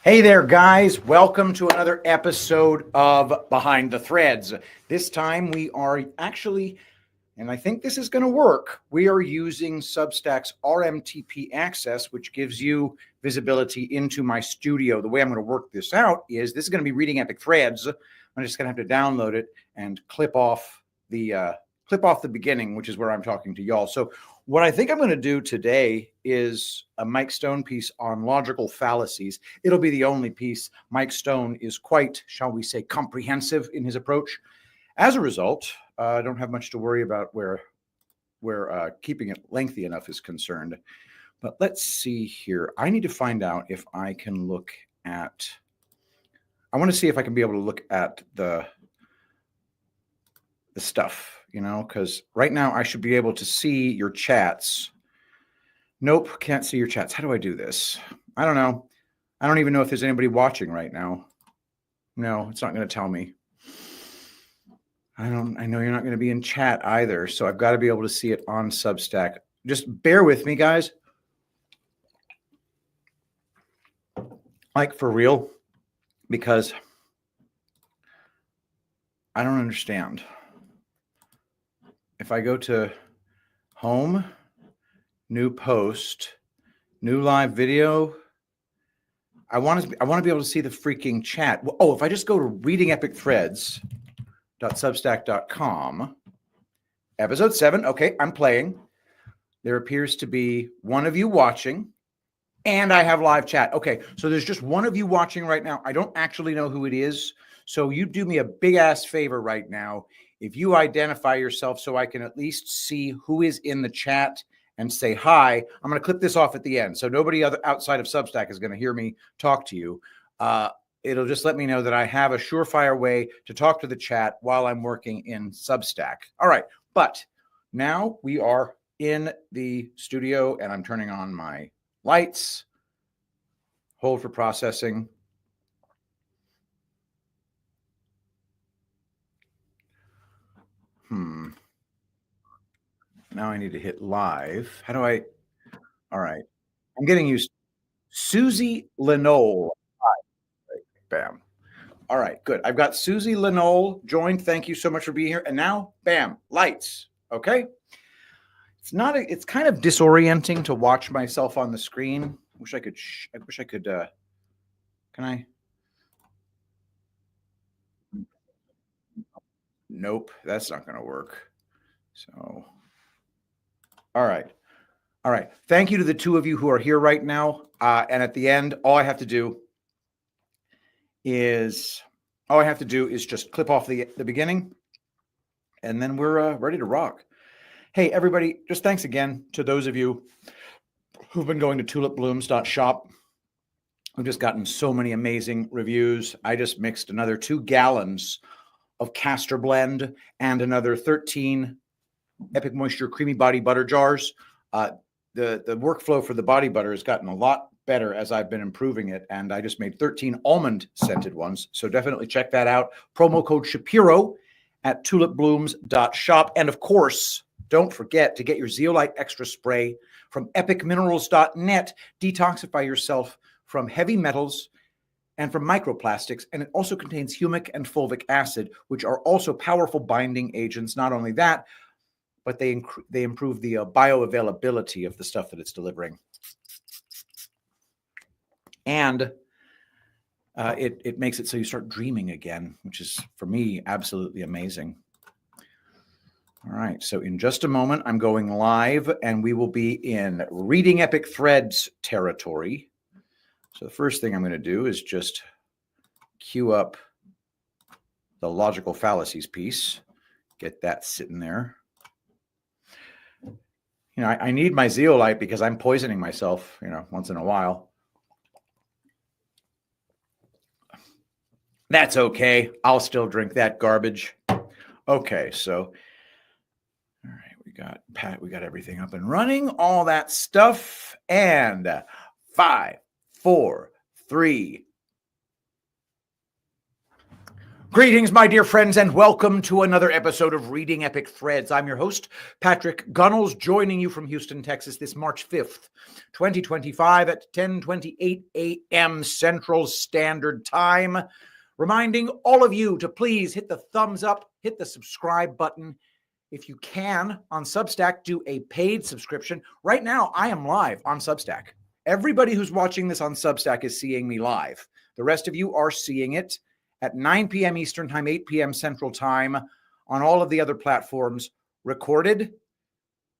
Hey there, guys. Welcome to another episode of Behind the Threads. This time we are actually, and I think this is going to work, we are using Substack's RMTP access, which gives you visibility into my studio. The way I'm going to work this out is this is going to be reading Epic Threads. I'm just going to have to download it and clip off the beginning, which is where I'm talking to y'all. So what I think I'm going to do today is a Mike Stone piece on logical fallacies. It'll be the only piece. Mike Stone is quite, shall we say, comprehensive in his approach. As a result, I don't have much to worry about where keeping it lengthy enough is concerned. But let's see here. I need to find out if I can look at, I want to see if I can be able to look at the stuff, because right now I should be able to see your chats. Nope, can't see your chats. How do I do this? I don't know. I don't even know if there's anybody watching right now. No, it's not going to tell me. I know you're not going to be in chat either, so I've got to be able to see it on Substack. Just bear with me, guys. Like, for real, because I don't understand. If I go to home, new post, new live video, I want to be able to see the freaking chat. Oh, if I just go to readingepicthreads.substack.com, episode 7. Okay, I'm playing. There appears to be one of you watching, and I have live chat. Okay, so there's just one of you watching right now. I don't actually know who it is. So you do me a big ass favor right now. If you identify yourself so I can at least see who is in the chat and say hi, I'm going to clip this off at the end. So nobody outside of Substack is going to hear me talk to you. It'll just let me know that I have a surefire way to talk to the chat while I'm working in Substack. All right. But now we are in the studio and I'm turning on my lights. Hold for processing. Now I need to hit live. How do I? All right. I'm getting used. Susie Lenole. Hi. Bam. All right, good. I've got Susie Lenole joined. Thank you so much for being here. And now, bam, lights. Okay. It's kind of disorienting to watch myself on the screen. I wish I could, can I? Nope, that's not going to work. So, all right. All right. Thank you to the two of you who are here right now. And at the end, all I have to do is just clip off the beginning, and then we're ready to rock. Hey, everybody, just thanks again to those of you who've been going to Tulipblooms.shop. I've just gotten so many amazing reviews. I just mixed another 2 gallons of castor blend and another 13 Epic Moisture creamy body butter jars. The workflow for the body butter has gotten a lot better as I've been improving it, and I just made 13 almond scented ones, so definitely check that out. Promo code Shapiro at Tulipblooms.shop, and of course, don't forget to get your zeolite extra spray from epicminerals.net. Detoxify yourself from heavy metals and from microplastics, and it also contains humic and fulvic acid, which are also powerful binding agents. Not only that, but they improve the bioavailability of the stuff that it's delivering. And it makes it so you start dreaming again, which is, for me, absolutely amazing. All right, so in just a moment, I'm going live, and we will be in Reading Epic Threads territory. So the first thing I'm going to do is just queue up the logical fallacies piece, get that sitting there. I need my zeolite because I'm poisoning myself, once in a while. That's okay. I'll still drink that garbage. Okay, so, all right, we got everything up and running, all that stuff, and 5, 4, 3. Greetings, my dear friends, and welcome to another episode of Reading Epic Threads. I'm your host, Patrick Gunnels, joining you from Houston, Texas, this March 5th, 2025 at 10:28 a.m. Central Standard Time. Reminding all of you to please hit the thumbs up, hit the subscribe button. If you can, on Substack, do a paid subscription. Right now, I am live on Substack. Everybody who's watching this on Substack is seeing me live. The rest of you are seeing it at 9 p.m. Eastern Time, 8 p.m. Central Time on all of the other platforms, recorded.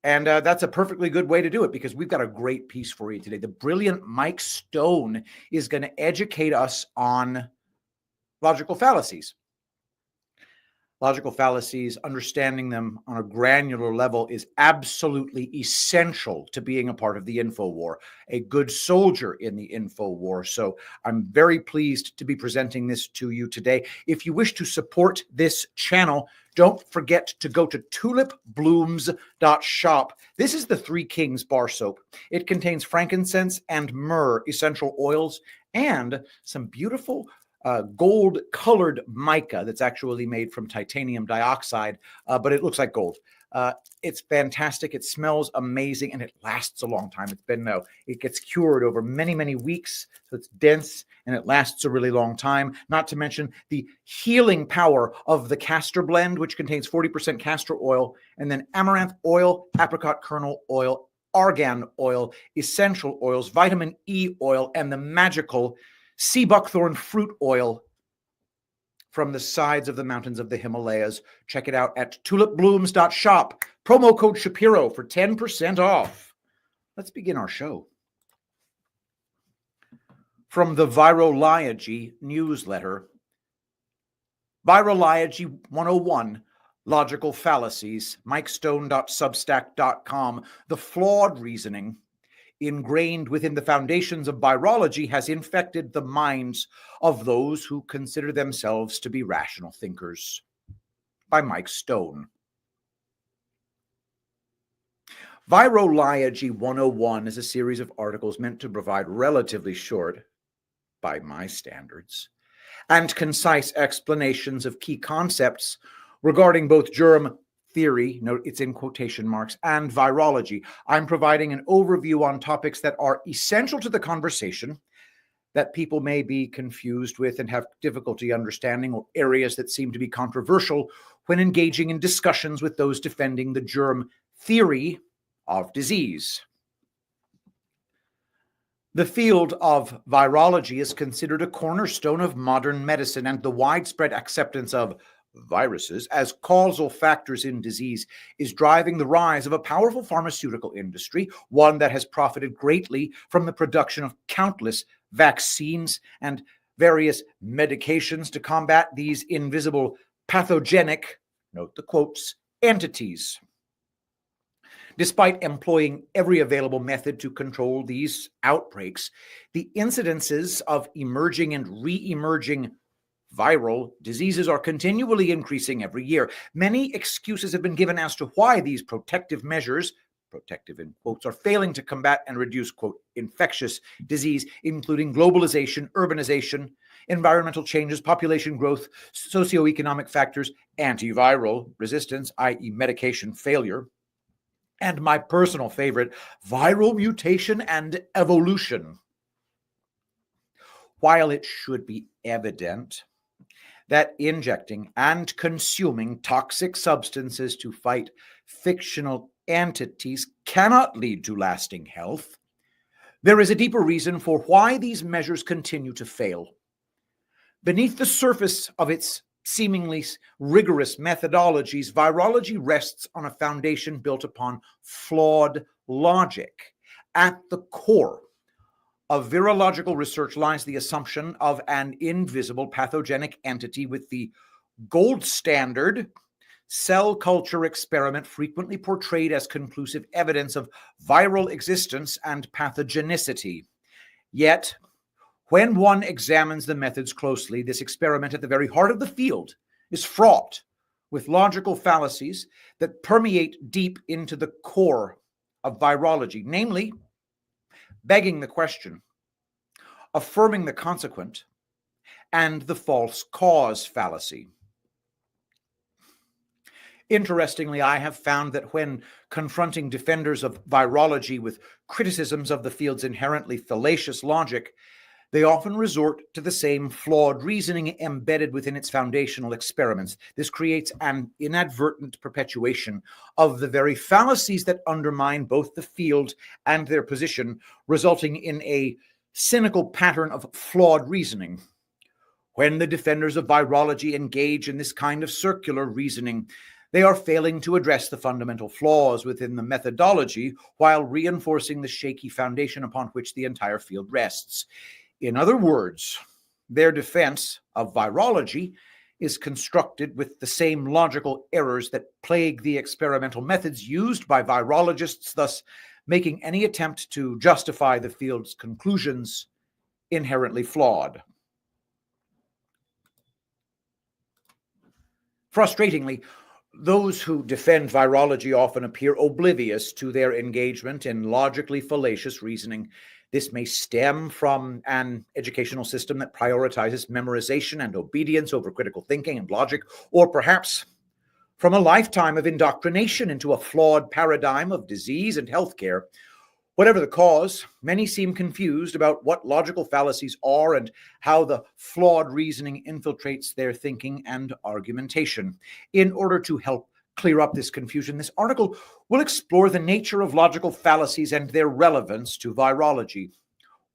And that's a perfectly good way to do it because we've got a great piece for you today. The brilliant Mike Stone is going to educate us on logical fallacies. Logical fallacies, understanding them on a granular level is absolutely essential to being a part of the info war, a good soldier in the info war. So I'm very pleased to be presenting this to you today. If you wish to support this channel, don't forget to go to Tulipblooms.shop. This is the Three Kings bar soap. It contains frankincense and myrrh essential oils and some beautiful gold-colored mica that's actually made from titanium dioxide, but it looks like gold. It's fantastic. It smells amazing, and it lasts a long time. It gets cured over many, many weeks, so it's dense, and it lasts a really long time. Not to mention the healing power of the castor blend, which contains 40% castor oil, and then amaranth oil, apricot kernel oil, argan oil, essential oils, vitamin E oil, and the magical sea buckthorn fruit oil from the sides of the mountains of the Himalayas. Check it out at Tulipblooms.shop. Promo code Shapiro for 10% off. Let's begin our show. From the Virology newsletter, Virology 101, Logical Fallacies, MikeStone.substack.com. The flawed reasoning ingrained within the foundations of virology has infected the minds of those who consider themselves to be rational thinkers. By Mike Stone. Virology 101 is a series of articles meant to provide relatively short, by my standards, and concise explanations of key concepts regarding both germ theory, note it's in quotation marks, and virology. I'm providing an overview on topics that are essential to the conversation that people may be confused with and have difficulty understanding, or areas that seem to be controversial when engaging in discussions with those defending the germ theory of disease. The field of virology is considered a cornerstone of modern medicine, and the widespread acceptance of viruses as causal factors in disease is driving the rise of a powerful pharmaceutical industry, one that has profited greatly from the production of countless vaccines and various medications to combat these invisible pathogenic, note the quotes, entities. Despite employing every available method to control these outbreaks, the incidences of emerging and re-emerging viral diseases are continually increasing every year. Many excuses have been given as to why these protective measures, protective in quotes, are failing to combat and reduce, quote, infectious disease, including globalization, urbanization, environmental changes, population growth, socioeconomic factors, antiviral resistance, i.e. medication failure, and my personal favorite, viral mutation and evolution. While it should be evident that injecting and consuming toxic substances to fight fictional entities cannot lead to lasting health, there is a deeper reason for why these measures continue to fail. Beneath the surface of its seemingly rigorous methodologies, virology rests on a foundation built upon flawed logic. At the core of virological research lies the assumption of an invisible pathogenic entity with the gold standard cell culture experiment frequently portrayed as conclusive evidence of viral existence and pathogenicity. Yet, when one examines the methods closely, this experiment at the very heart of the field is fraught with logical fallacies that permeate deep into the core of virology, namely, begging the question, affirming the consequent, and the false cause fallacy. Interestingly, I have found that when confronting defenders of virology with criticisms of the field's inherently fallacious logic, they often resort to the same flawed reasoning embedded within its foundational experiments. This creates an inadvertent perpetuation of the very fallacies that undermine both the field and their position, resulting in a cynical pattern of flawed reasoning. When the defenders of virology engage in this kind of circular reasoning, they are failing to address the fundamental flaws within the methodology while reinforcing the shaky foundation upon which the entire field rests. In other words, their defense of virology is constructed with the same logical errors that plague the experimental methods used by virologists, thus making any attempt to justify the field's conclusions inherently flawed. Frustratingly, those who defend virology often appear oblivious to their engagement in logically fallacious reasoning. This may stem from an educational system that prioritizes memorization and obedience over critical thinking and logic, or perhaps from a lifetime of indoctrination into a flawed paradigm of disease and healthcare. Whatever the cause, many seem confused about what logical fallacies are and how the flawed reasoning infiltrates their thinking and argumentation. In order to help clear up this confusion, this article will explore the nature of logical fallacies and their relevance to virology.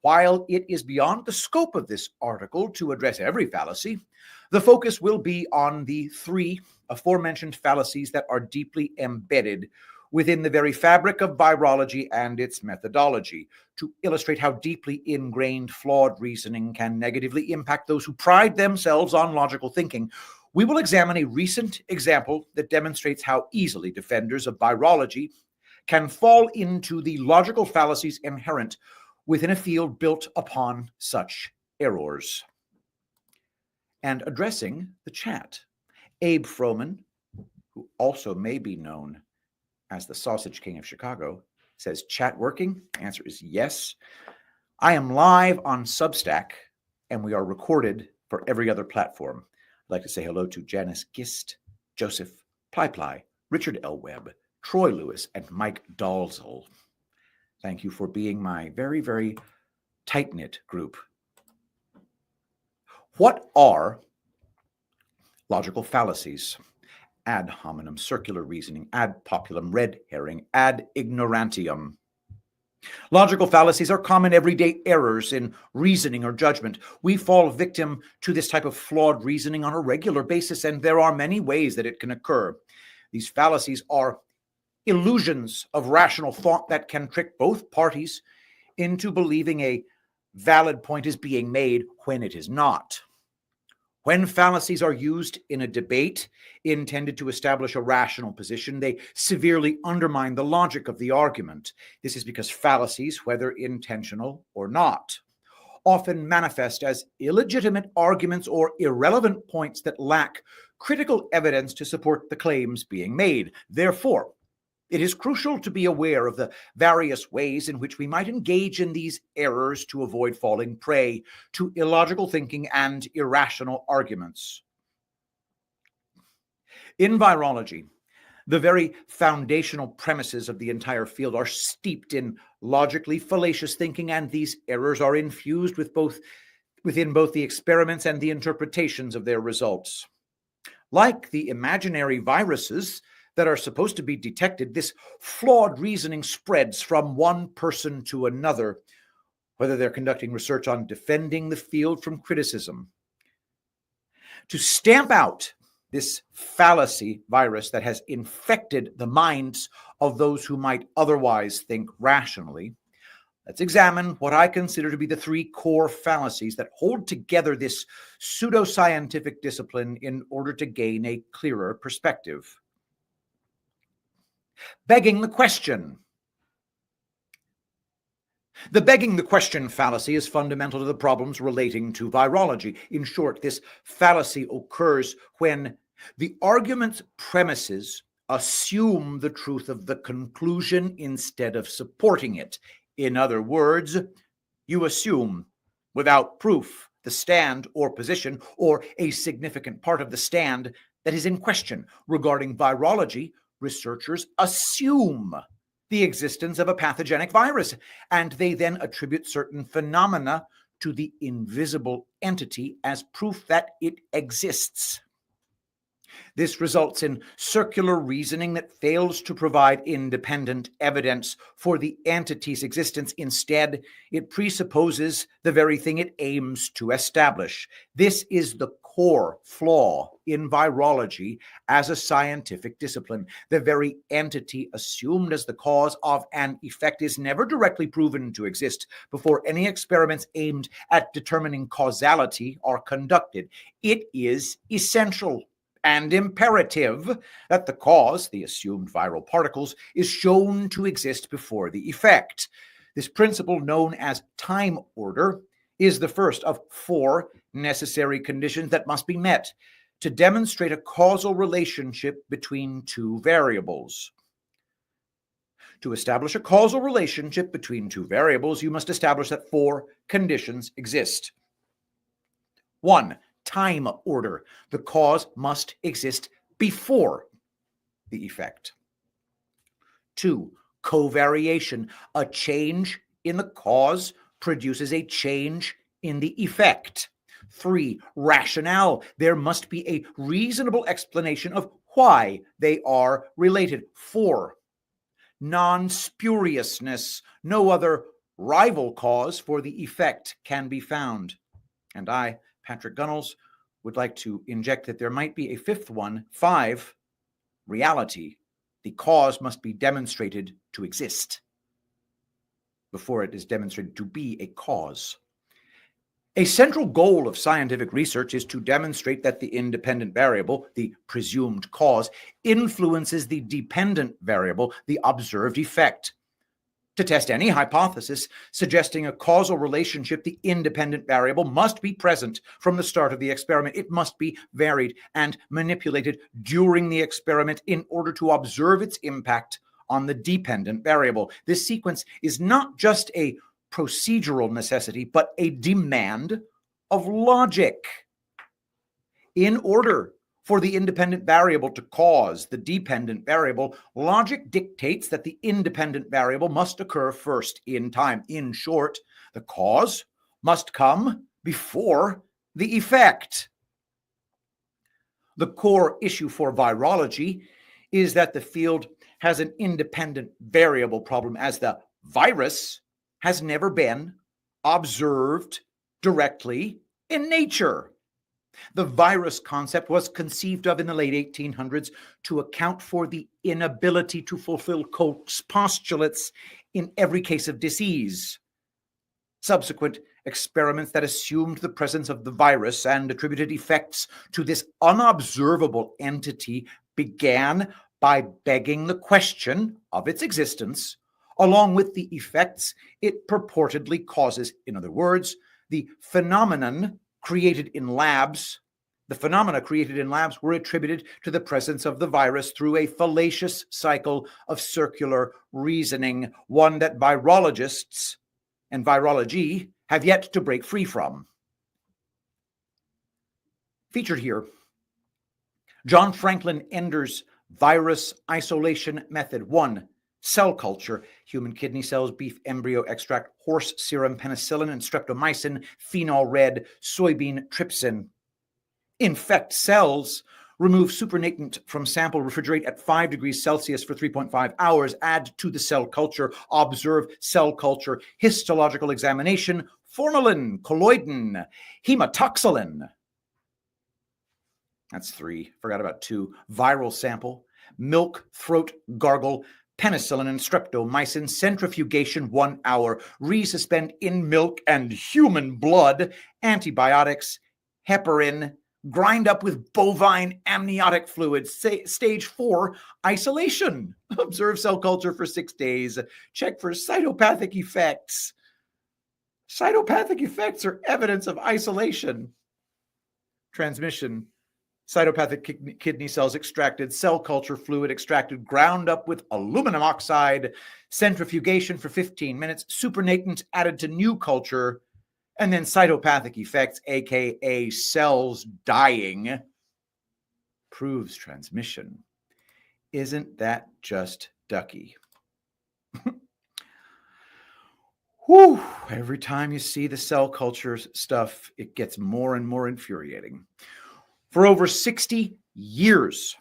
While it is beyond the scope of this article to address every fallacy, the focus will be on the three aforementioned fallacies that are deeply embedded within the very fabric of virology and its methodology, to illustrate how deeply ingrained flawed reasoning can negatively impact those who pride themselves on logical thinking. We will examine a recent example that demonstrates how easily defenders of virology can fall into the logical fallacies inherent within a field built upon such errors. And addressing the chat, Abe Froman, who also may be known as the Sausage King of Chicago, says, chat working? The answer is yes. I am live on Substack, and we are recorded for every other platform. I'd like to say hello to Janice Gist, Joseph Ply, Richard L. Webb, Troy Lewis, and Mike Dalzell. Thank you for being my very, very tight-knit group. What are logical fallacies? Ad hominem, circular reasoning, ad populum, red herring, ad ignorantium. Logical fallacies are common everyday errors in reasoning or judgment. We fall victim to this type of flawed reasoning on a regular basis, and there are many ways that it can occur. These fallacies are illusions of rational thought that can trick both parties into believing a valid point is being made when it is not. When fallacies are used in a debate intended to establish a rational position, they severely undermine the logic of the argument. This is because fallacies, whether intentional or not, often manifest as illegitimate arguments or irrelevant points that lack critical evidence to support the claims being made. Therefore, it is crucial to be aware of the various ways in which we might engage in these errors to avoid falling prey to illogical thinking and irrational arguments. In virology, the very foundational premises of the entire field are steeped in logically fallacious thinking, and these errors are infused within both the experiments and the interpretations of their results. Like the imaginary viruses that are supposed to be detected, this flawed reasoning spreads from one person to another, whether they're conducting research on defending the field from criticism. To stamp out this fallacy virus that has infected the minds of those who might otherwise think rationally, let's examine what I consider to be the three core fallacies that hold together this pseudoscientific discipline in order to gain a clearer perspective. Begging the question. The begging the question fallacy is fundamental to the problems relating to virology. In short, this fallacy occurs when the argument's premises assume the truth of the conclusion instead of supporting it. In other words, you assume without proof the stand or position or a significant part of the stand that is in question. Regarding virology, researchers assume the existence of a pathogenic virus, and they then attribute certain phenomena to the invisible entity as proof that it exists. This results in circular reasoning that fails to provide independent evidence for the entity's existence. Instead, it presupposes the very thing it aims to establish. This is the core flaw in virology as a scientific discipline. The very entity assumed as the cause of an effect is never directly proven to exist before any experiments aimed at determining causality are conducted. It is essential and imperative that the cause, the assumed viral particles, is shown to exist before the effect. This principle, known as time order, is the first of 4 necessary conditions that must be met to demonstrate a causal relationship between 2 variables. To establish a causal relationship between 2 variables, you must establish that 4 conditions exist. 1. Time order. The cause must exist before the effect. 2. Covariation. A change in the cause produces a change in the effect. 3. Rationale. There must be a reasonable explanation of why they are related. 4. Non-spuriousness. No other rival cause for the effect can be found. And I, Patrick Gunnels, would like to inject that there might be a 5th one. 5, reality. The cause must be demonstrated to exist before it is demonstrated to be a cause. A central goal of scientific research is to demonstrate that the independent variable, the presumed cause, influences the dependent variable, the observed effect. To test any hypothesis suggesting a causal relationship, the independent variable must be present from the start of the experiment. It must be varied and manipulated during the experiment in order to observe its impact on the dependent variable. This sequence is not just a procedural necessity, but a demand of logic. In order for the independent variable to cause the dependent variable, logic dictates that the independent variable must occur first in time. In short, the cause must come before the effect. The core issue for virology is that the field has an independent variable problem, as the virus has never been observed directly in nature. The virus concept was conceived of in the late 1800s to account for the inability to fulfill Koch's postulates in every case of disease. Subsequent experiments that assumed the presence of the virus and attributed effects to this unobservable entity began by begging the question of its existence, along with the effects it purportedly causes. In other words, the phenomena created in labs were attributed to the presence of the virus through a fallacious cycle of circular reasoning, one that virologists and virology have yet to break free from. Featured here, John Franklin Ender's virus isolation method. 1. Cell culture: human kidney cells, beef embryo extract, horse serum, penicillin and streptomycin, phenol red, soybean trypsin. Infect cells, remove supernatant from sample, refrigerate at 5 degrees Celsius for 3.5 hours, add to the cell culture, observe cell culture, histological examination, formalin, colloidin, hematoxylin. That's 3. Forgot about 2. Viral sample: milk, throat gargle, penicillin and streptomycin, centrifugation 1 hour, resuspend in milk and human blood, antibiotics, heparin, grind up with bovine amniotic fluid. Stage 4, isolation. Observe cell culture for 6 days. Check for cytopathic effects. Cytopathic effects are evidence of isolation. Transmission: cytopathic kidney cells extracted, cell culture fluid extracted, ground up with aluminum oxide, centrifugation for 15 minutes, supernatant added to new culture, And then cytopathic effects, aka cells dying, proves transmission. Isn't that just ducky? Whew, every time you see the cell culture stuff, it gets more and more infuriating. For over 60 years,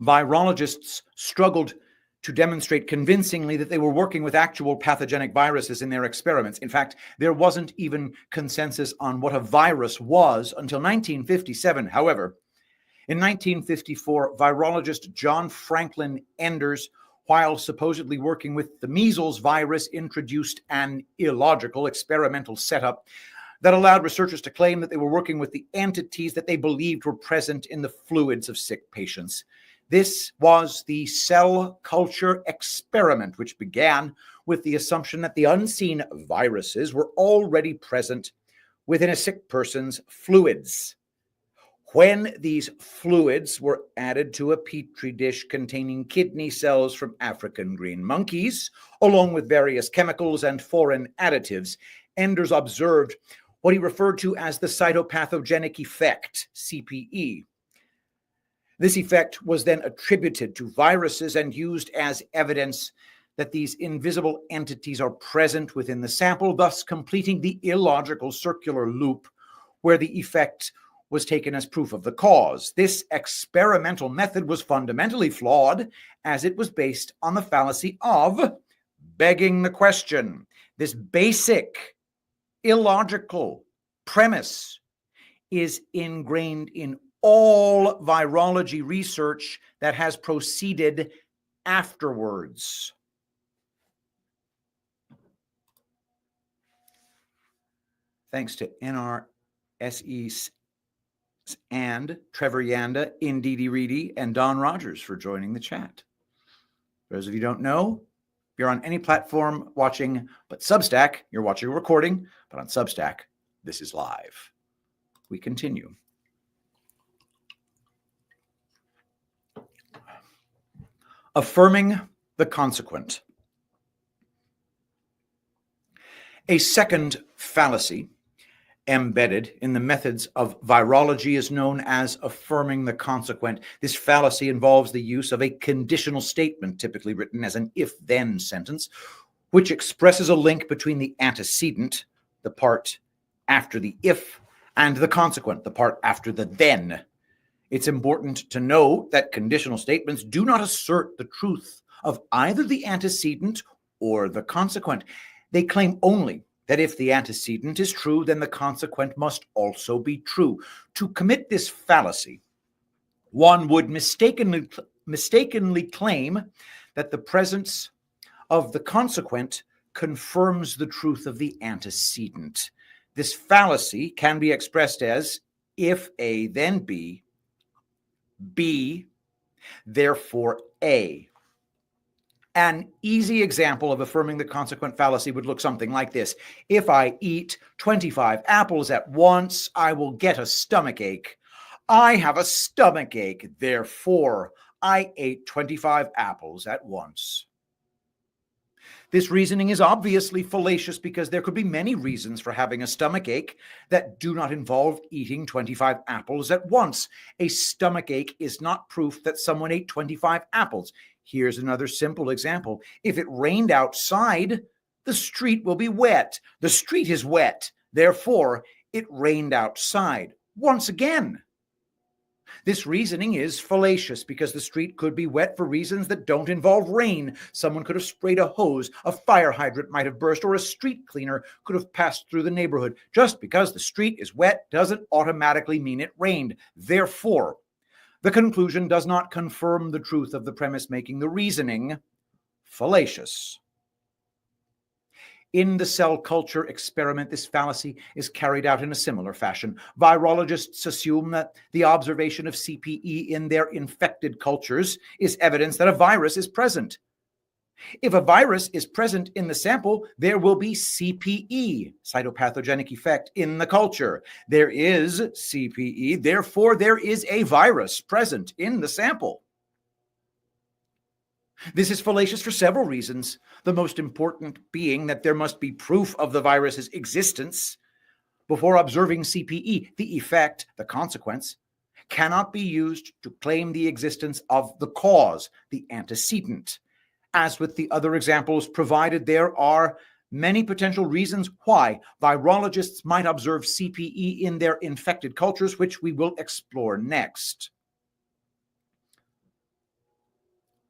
virologists struggled to demonstrate convincingly that they were working with actual pathogenic viruses in their experiments. In fact, there wasn't even consensus on what a virus was until 1957. However, in 1954, virologist John Franklin Enders, while supposedly working with the measles virus, introduced an illogical experimental setup that allowed researchers to claim that they were working with the entities that they believed were present in the fluids of sick patients. This was the cell culture experiment, which began with the assumption that the unseen viruses were already present within a sick person's fluids. When these fluids were added to a petri dish containing kidney cells from African green monkeys, along with various chemicals and foreign additives, Enders observed what he referred to as the cytopathogenic effect, CPE. This effect was then attributed to viruses and used as evidence that these invisible entities are present within the sample, thus completing the illogical circular loop where the effect was taken as proof of the cause. This experimental method was fundamentally flawed, as it was based on the fallacy of begging the question. This basic illogical premise is ingrained in all virology research that has proceeded afterwards. Thanks to NRSE and Trevor Yanda, Indeedy Reedy, and Don Rogers for joining the chat. For those of you who don't know, if you're on any platform watching but Substack, you're watching a recording, but on Substack, this is live. We continue. Affirming the consequent. A second fallacy embedded in the methods of virology is known as affirming the consequent. This fallacy involves the use of a conditional statement, typically written as an if-then sentence, which expresses a link between the antecedent, the part after the if, and the consequent, the part after the then. It's important to know that conditional statements do not assert the truth of either the antecedent or the consequent. They claim only that if the antecedent is true, then the consequent must also be true. To commit this fallacy, one would mistakenly claim that the presence of the consequent confirms the truth of the antecedent. This fallacy can be expressed as if A, then B, B, therefore A. An easy example of affirming the consequent fallacy would look something like this. If I eat 25 apples at once, I will get a stomachache. I have a stomachache, therefore I ate 25 apples at once. This reasoning is obviously fallacious because there could be many reasons for having a stomachache that do not involve eating 25 apples at once. A stomachache is not proof that someone ate 25 apples. Here's another simple example. If it rained outside, the street will be wet. The street is wet. Therefore, it rained outside. Once again, this reasoning is fallacious because the street could be wet for reasons that don't involve rain. Someone could have sprayed a hose, a fire hydrant might have burst, or a street cleaner could have passed through the neighborhood. Just because the street is wet doesn't automatically mean it rained. Therefore, the conclusion does not confirm the truth of the premise, making the reasoning fallacious. In the cell culture experiment, this fallacy is carried out in a similar fashion. Virologists assume that the observation of CPE in their infected cultures is evidence that a virus is present. If a virus is present in the sample, there will be CPE, cytopathogenic effect, in the culture. There is CPE, therefore there is a virus present in the sample. This is fallacious for several reasons, the most important being that there must be proof of the virus's existence before observing CPE. The effect, the consequence, cannot be used to claim the existence of the cause, the antecedent. As with the other examples provided, there are many potential reasons why virologists might observe CPE in their infected cultures, which we will explore next.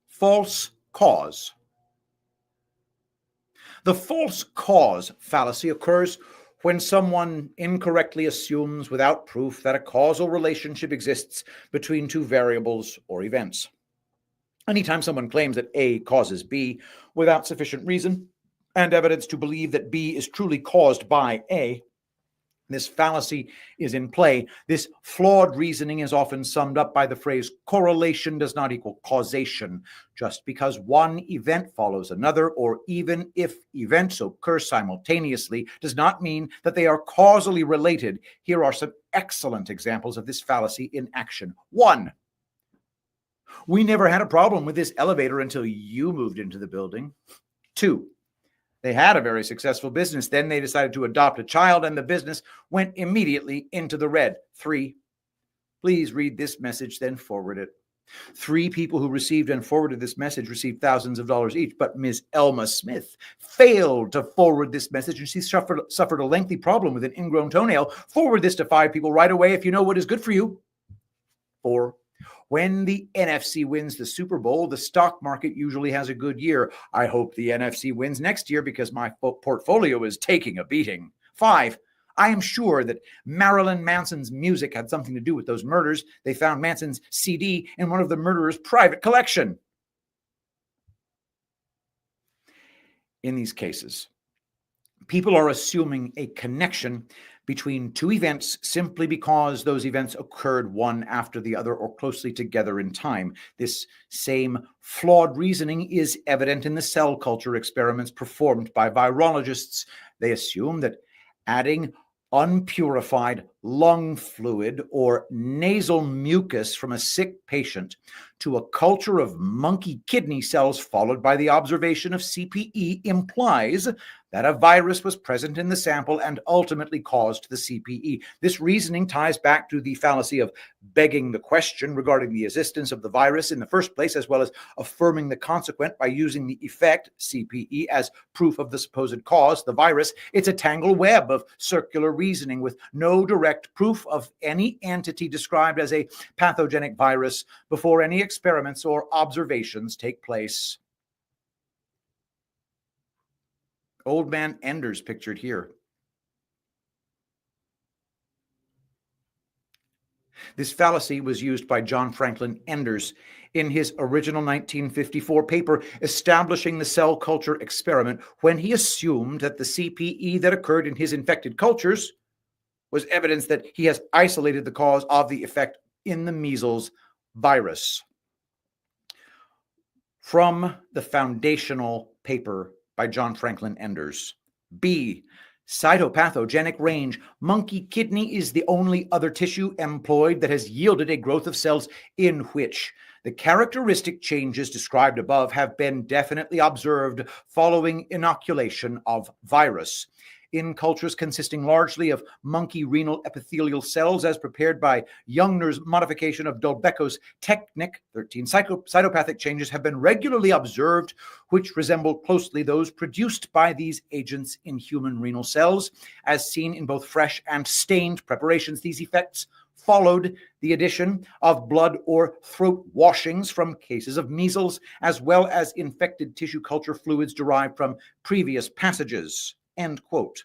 False cause. The false cause fallacy occurs when someone incorrectly assumes without proof that a causal relationship exists between two variables or events. Anytime someone claims that A causes B without sufficient reason and evidence to believe that B is truly caused by A, this fallacy is in play. This flawed reasoning is often summed up by the phrase correlation does not equal causation. Just because one event follows another, or even if events occur simultaneously, does not mean that they are causally related. Here are some excellent examples of this fallacy in action. 1. We never had a problem with this elevator until you moved into the building. 2. They had a very successful business. Then they decided to adopt a child, and the business went immediately into the red. 3. Please read this message, then forward it. 3 people who received and forwarded this message received thousands of dollars each, but Ms. Elma Smith failed to forward this message, and she suffered a lengthy problem with an ingrown toenail. Forward this to 5 people right away if you know what is good for you. 4. When the NFC wins the Super Bowl, the stock market usually has a good year. I hope the NFC wins next year because my portfolio is taking a beating. 5. I am sure that Marilyn Manson's music had something to do with those murders. They found Manson's CD in one of the murderer's private collection. In these cases, people are assuming a connection between two events simply because those events occurred one after the other or closely together in time. This same flawed reasoning is evident in the cell culture experiments performed by virologists. They assume that adding unpurified lung fluid or nasal mucus from a sick patient to a culture of monkey kidney cells followed by the observation of CPE implies that a virus was present in the sample and ultimately caused the CPE. This reasoning ties back to the fallacy of begging the question regarding the existence of the virus in the first place, as well as affirming the consequent by using the effect, CPE, as proof of the supposed cause, the virus. It's a tangled web of circular reasoning with no direct proof of any entity described as a pathogenic virus before any experiments or observations take place. Old Man Enders pictured here. This fallacy was used by John Franklin Enders in his original 1954 paper establishing the cell culture experiment when he assumed that the CPE that occurred in his infected cultures was evidence that he has isolated the cause of the effect in the measles virus. From the foundational paper by John Franklin Enders. B. Cytopathogenic range. Monkey kidney is the only other tissue employed that has yielded a growth of cells in which the characteristic changes described above have been definitely observed following inoculation of virus. In cultures consisting largely of monkey renal epithelial cells as prepared by Jungner's modification of Dolbeck's technique, 13 cytopathic changes have been regularly observed which resemble closely those produced by these agents in human renal cells, as seen in both fresh and stained preparations. These effects followed the addition of blood or throat washings from cases of measles, as well as infected tissue culture fluids derived from previous passages. End quote.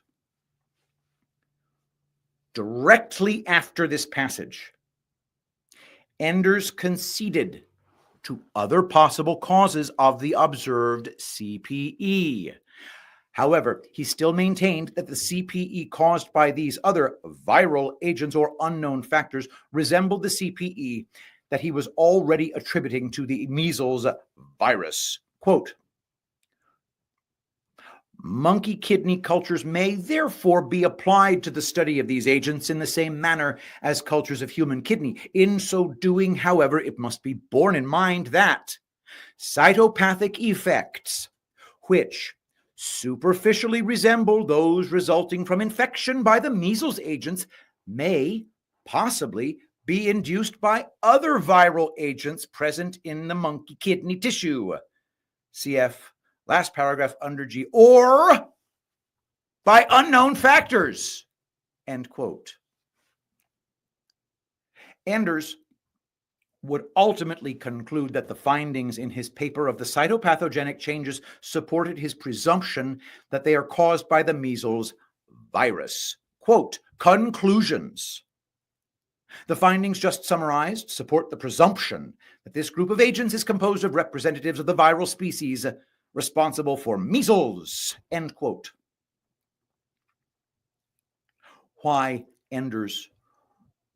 Directly after this passage, Enders conceded to other possible causes of the observed CPE. However, he still maintained that the CPE caused by these other viral agents or unknown factors resembled the CPE that he was already attributing to the measles virus. Quote, monkey kidney cultures may therefore be applied to the study of these agents in the same manner as cultures of human kidney. In so doing, however, it must be borne in mind that Cytopathic effects, which superficially resemble those resulting from infection by the measles agents, may possibly be induced by other viral agents present in the monkey kidney tissue. CF, last paragraph under G, or by unknown factors, end quote. Enders would ultimately conclude that the findings in his paper of the cytopathogenic changes supported his presumption that they are caused by the measles virus. Quote, conclusions. The findings just summarized support the presumption that this group of agents is composed of representatives of the viral species responsible for measles, end quote. Why Enders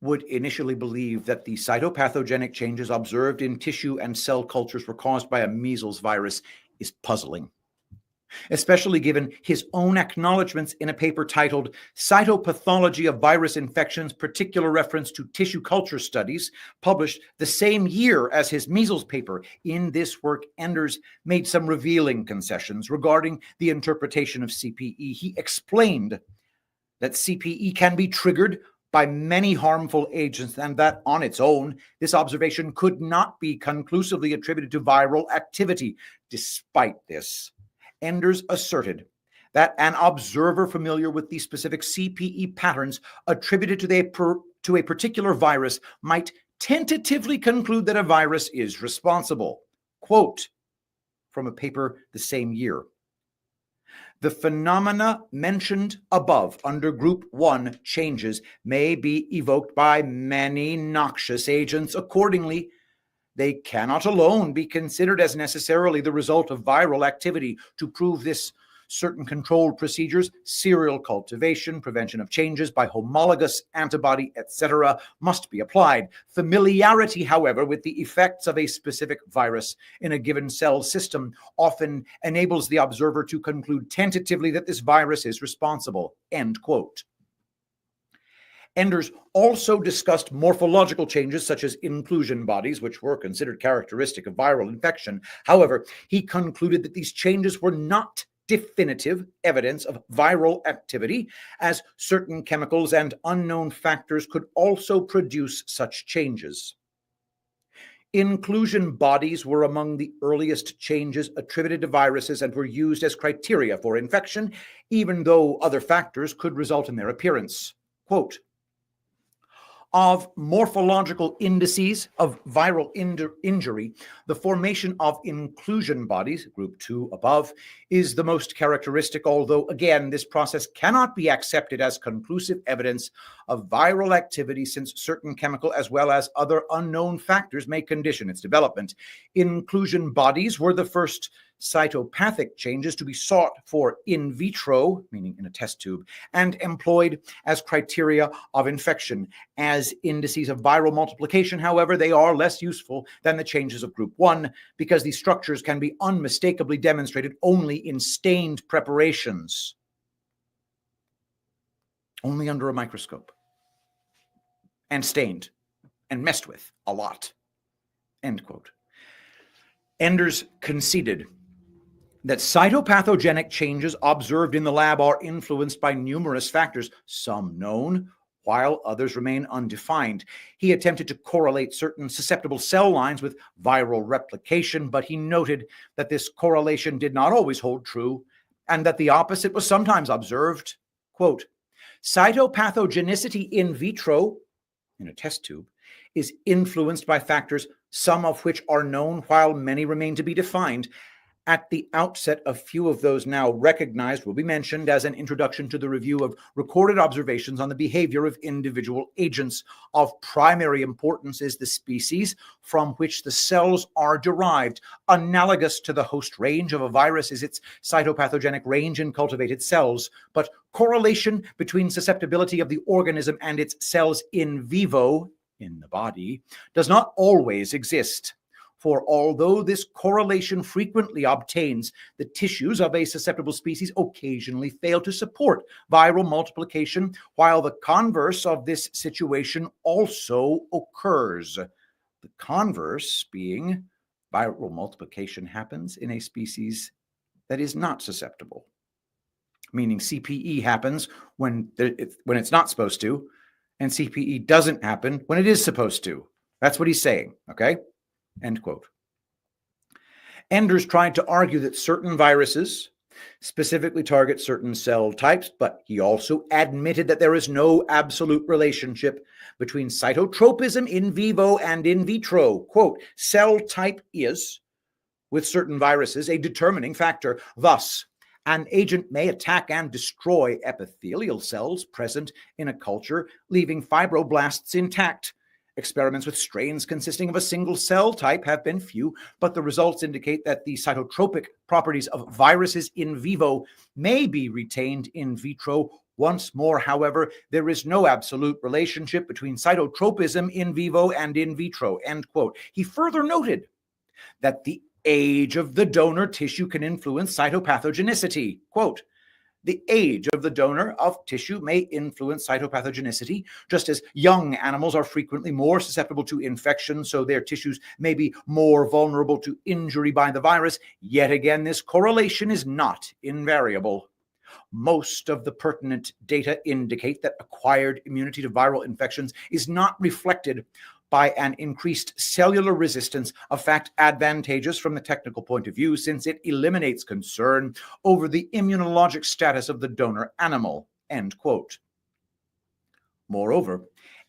would initially believe that the cytopathogenic changes observed in tissue and cell cultures were caused by a measles virus is puzzling, especially given his own acknowledgments in a paper titled Cytopathology of Virus Infections, particular reference to tissue culture studies, published the same year as his measles paper. In this work, Enders made some revealing concessions regarding the interpretation of CPE. He explained that CPE can be triggered by many harmful agents, and that on its own, this observation could not be conclusively attributed to viral activity. Despite this, Enders asserted that an observer familiar with the specific CPE patterns attributed to a particular virus might tentatively conclude that a virus is responsible. Quote from a paper the same year. The phenomena mentioned above under Group 1 changes may be evoked by many noxious agents. Accordingly, they cannot alone be considered as necessarily the result of viral activity. To prove this, certain controlled procedures, serial cultivation, prevention of changes by homologous antibody, etc., must be applied. Familiarity, however, with the effects of a specific virus in a given cell system often enables the observer to conclude tentatively that this virus is responsible. End quote. Enders also discussed morphological changes such as inclusion bodies, which were considered characteristic of viral infection. However, he concluded that these changes were not definitive evidence of viral activity, as certain chemicals and unknown factors could also produce such changes. Inclusion bodies were among the earliest changes attributed to viruses and were used as criteria for infection, even though other factors could result in their appearance. Quote, of morphological indices of viral injury, the formation of inclusion bodies, Group 2 above, is the most characteristic, although, again, this process cannot be accepted as conclusive evidence of viral activity since certain chemical as well as other unknown factors may condition its development. Inclusion bodies were the first cytopathic changes to be sought for in vitro, meaning in a test tube, and employed as criteria of infection. As indices of viral multiplication, however, they are less useful than the changes of Group 1 because these structures can be unmistakably demonstrated only in stained preparations, only under a microscope, and stained and messed with a lot. End quote. Enders conceded that cytopathogenic changes observed in the lab are influenced by numerous factors, some known, while others remain undefined. He attempted to correlate certain susceptible cell lines with viral replication, but he noted that this correlation did not always hold true, and that the opposite was sometimes observed. Quote, cytopathogenicity in vitro, in a test tube, is influenced by factors, some of which are known while many remain to be defined. At the outset, a few of those now recognized will be mentioned as an introduction to the review of recorded observations on the behavior of individual agents. Of primary importance is the species from which the cells are derived. Analogous to the host range of a virus is its cytopathogenic range in cultivated cells, but correlation between susceptibility of the organism and its cells in vivo, in the body, does not always exist. For although this correlation frequently obtains, the tissues of a susceptible species occasionally fail to support viral multiplication, while the converse of this situation also occurs. The converse being viral multiplication happens in a species that is not susceptible, meaning CPE happens when it's not supposed to, and CPE doesn't happen when it is supposed to. That's what he's saying, okay? End quote. Enders tried to argue that certain viruses specifically target certain cell types, but he also admitted that there is no absolute relationship between cytotropism in vivo and in vitro. Quote, cell type is, with certain viruses, a determining factor. Thus, an agent may attack and destroy epithelial cells present in a culture, leaving fibroblasts intact. Experiments with strains consisting of a single cell type have been few, but the results indicate that the cytotropic properties of viruses in vivo may be retained in vitro. Once more, however, there is no absolute relationship between cytotropism in vivo and in vitro. End quote. He further noted that the age of the donor tissue can influence cytopathogenicity. Quote, the age of the donor of tissue may influence cytopathogenicity, just as young animals are frequently more susceptible to infection, so their tissues may be more vulnerable to injury by the virus. Yet again, this correlation is not invariable. Most of the pertinent data indicate that acquired immunity to viral infections is not reflected by an increased cellular resistance, a fact advantageous from the technical point of view, since it eliminates concern over the immunologic status of the donor animal. End quote. Moreover,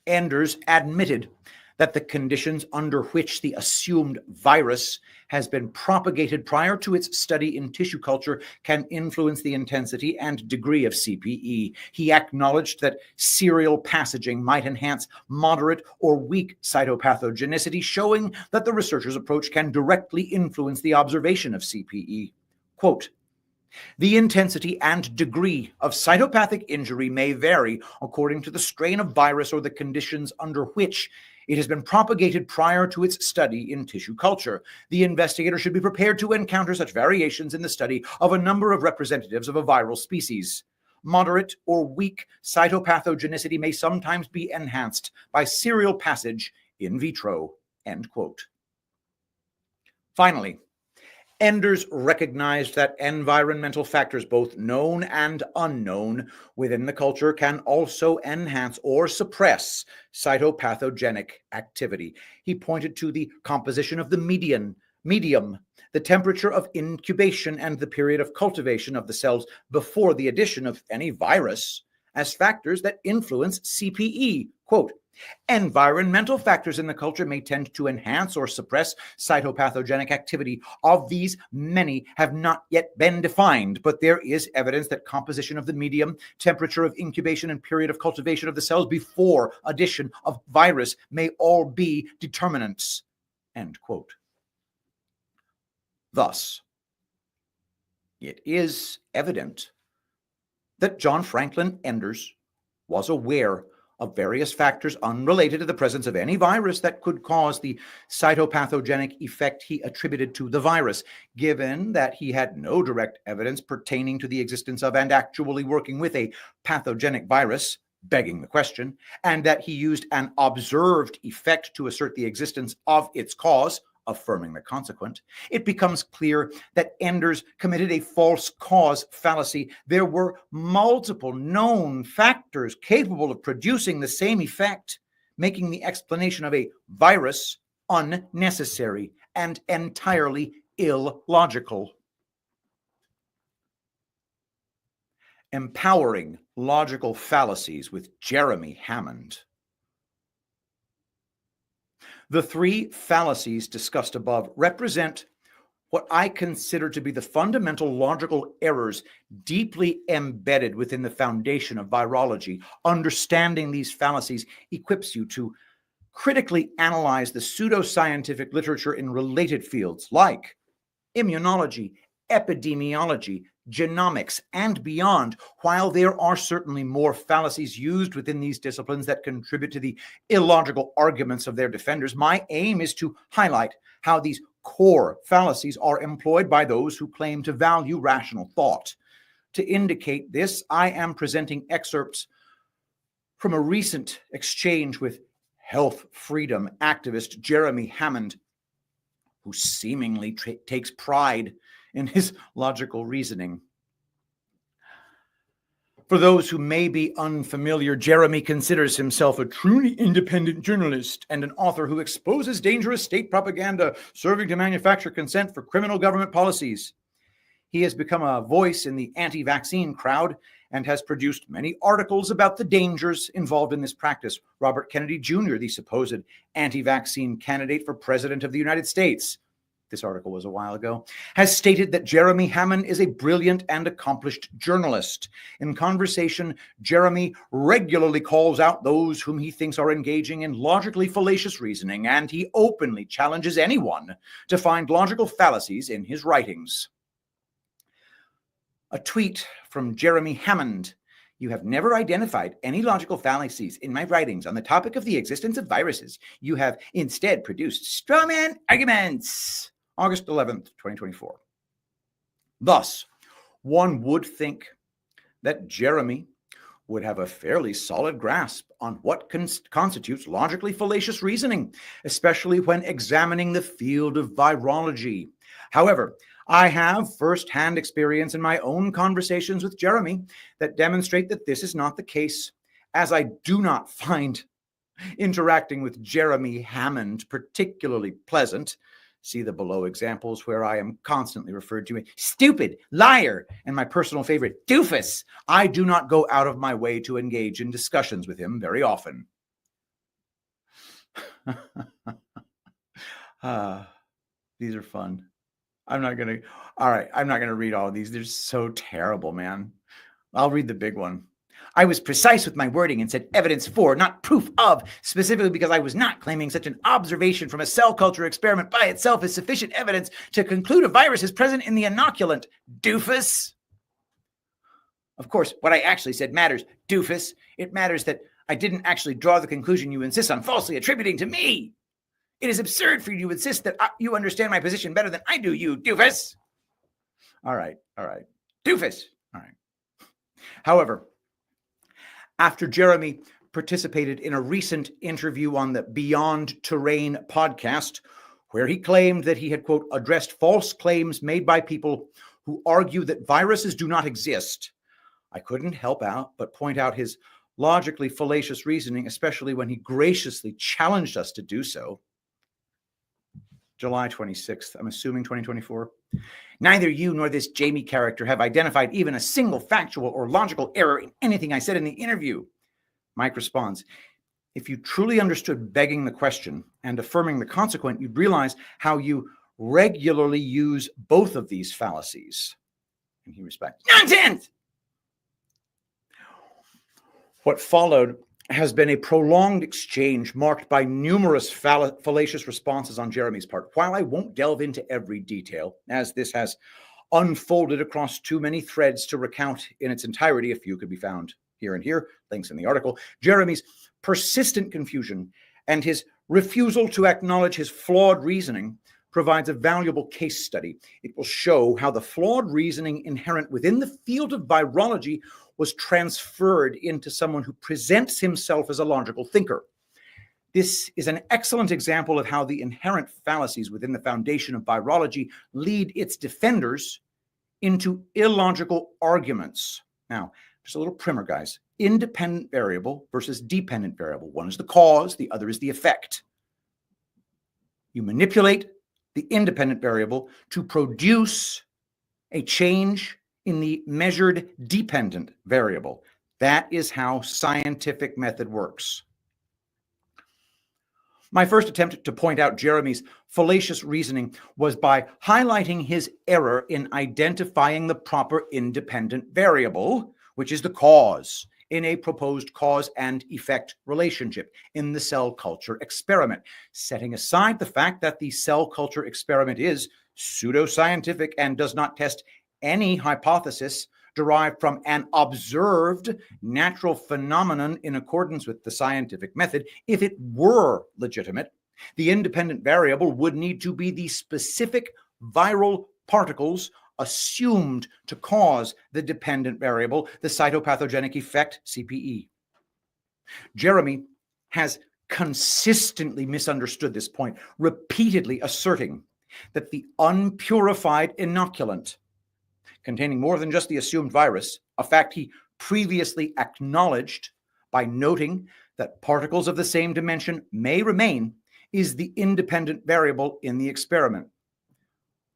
Enders admitted that the conditions under which the assumed virus has been propagated prior to its study in tissue culture can influence the intensity and degree of CPE. He acknowledged that serial passaging might enhance moderate or weak cytopathogenicity, showing that the researcher's approach can directly influence the observation of CPE. Quote, the intensity and degree of cytopathic injury may vary according to the strain of virus or the conditions under which it has been propagated prior to its study in tissue culture. The investigator should be prepared to encounter such variations in the study of a number of representatives of a viral species. Moderate or weak cytopathogenicity may sometimes be enhanced by serial passage in vitro. End quote. Finally, Enders recognized that environmental factors, both known and unknown, within the culture can also enhance or suppress cytopathogenic activity. He pointed to the composition of the medium, the temperature of incubation, and the period of cultivation of the cells before the addition of any virus as factors that influence CPE. Quote, environmental factors in the culture may tend to enhance or suppress cytopathogenic activity. Of these, many have not yet been defined, but there is evidence that composition of the medium, temperature of incubation, and period of cultivation of the cells before addition of virus may all be determinants. End quote. Thus, it is evident that John Franklin Enders was aware of various factors unrelated to the presence of any virus that could cause the cytopathogenic effect he attributed to the virus. Given that he had no direct evidence pertaining to the existence of and actually working with a pathogenic virus, begging the question, and that he used an observed effect to assert the existence of its cause, affirming the consequent, it becomes clear that Enders committed a false cause fallacy. There were multiple known factors capable of producing the same effect, making the explanation of a virus unnecessary and entirely illogical. Empowering logical fallacies with Jeremy Hammond. The three fallacies discussed above represent what I consider to be the fundamental logical errors deeply embedded within the foundation of virology. Understanding these fallacies equips you to critically analyze the pseudoscientific literature in related fields like immunology, epidemiology, genomics, and beyond. While there are certainly more fallacies used within these disciplines that contribute to the illogical arguments of their defenders, my aim is to highlight how these core fallacies are employed by those who claim to value rational thought. To indicate this, I am presenting excerpts from a recent exchange with health freedom activist Jeremy Hammond, who seemingly takes pride in his logical reasoning. For those who may be unfamiliar, Jeremy considers himself a truly independent journalist and an author who exposes dangerous state propaganda serving to manufacture consent for criminal government policies. He has become a voice in the anti-vaccine crowd and has produced many articles about the dangers involved in this practice. Robert Kennedy Jr., the supposed anti-vaccine candidate for president of the United States, this article was a while ago, has stated that Jeremy Hammond is a brilliant and accomplished journalist. In conversation, Jeremy regularly calls out those whom he thinks are engaging in logically fallacious reasoning, and he openly challenges anyone to find logical fallacies in his writings. A tweet from Jeremy Hammond: "You have never identified any logical fallacies in my writings on the topic of the existence of viruses. You have instead produced strawman arguments." August 11th, 2024. Thus, one would think that Jeremy would have a fairly solid grasp on what constitutes logically fallacious reasoning, especially when examining the field of virology. However, I have first-hand experience in my own conversations with Jeremy that demonstrate that this is not the case, as I do not find interacting with Jeremy Hammond particularly pleasant. See the below examples where I am constantly referred to as stupid, liar, and my personal favorite, doofus. I do not go out of my way to engage in discussions with him very often. These are fun. I'm not going to read all of these. They're so terrible, man. I'll read the big one. "I was precise with my wording and said evidence for, not proof of, specifically because I was not claiming such an observation from a cell culture experiment by itself is sufficient evidence to conclude a virus is present in the inoculant, doofus." Of course, what I actually said matters, doofus. It matters that I didn't actually draw the conclusion you insist on falsely attributing to me. It is absurd for you to insist that you understand my position better than I do, you doofus. All right. Doofus. All right. However, after Jeremy participated in a recent interview on the Beyond Terrain podcast, where he claimed that he had, quote, addressed false claims made by people who argue that viruses do not exist, I couldn't help but point out his logically fallacious reasoning, especially when he graciously challenged us to do so. July 26th, I'm assuming 2024. "Neither you nor this Jamie character have identified even a single factual or logical error in anything I said in the interview." Mike responds, "If you truly understood begging the question and affirming the consequent, you'd realize how you regularly use both of these fallacies." And he responds, "Nonsense!" What followed has been a prolonged exchange marked by numerous fallacious responses on Jeremy's part. While I won't delve into every detail, as this has unfolded across too many threads to recount in its entirety, a few could be found here and here, links in the article, Jeremy's persistent confusion and his refusal to acknowledge his flawed reasoning provides a valuable case study. It will show how the flawed reasoning inherent within the field of virology was transferred into someone who presents himself as a logical thinker. This is an excellent example of how the inherent fallacies within the foundation of virology lead its defenders into illogical arguments. Now, just a little primer, guys. Independent variable versus dependent variable. One is the cause, the other is the effect. You manipulate the independent variable to produce a change in the measured dependent variable. That is how scientific method works. My first attempt to point out Jeremy's fallacious reasoning was by highlighting his error in identifying the proper independent variable, which is the cause, in a proposed cause and effect relationship in the cell culture experiment, setting aside the fact that the cell culture experiment is pseudoscientific and does not test any hypothesis derived from an observed natural phenomenon in accordance with the scientific method. If it were legitimate, the independent variable would need to be the specific viral particles assumed to cause the dependent variable, the cytopathogenic effect, CPE. Jeremy has consistently misunderstood this point, repeatedly asserting that the unpurified inoculant containing more than just the assumed virus, a fact he previously acknowledged by noting that particles of the same dimension may remain, is the independent variable in the experiment.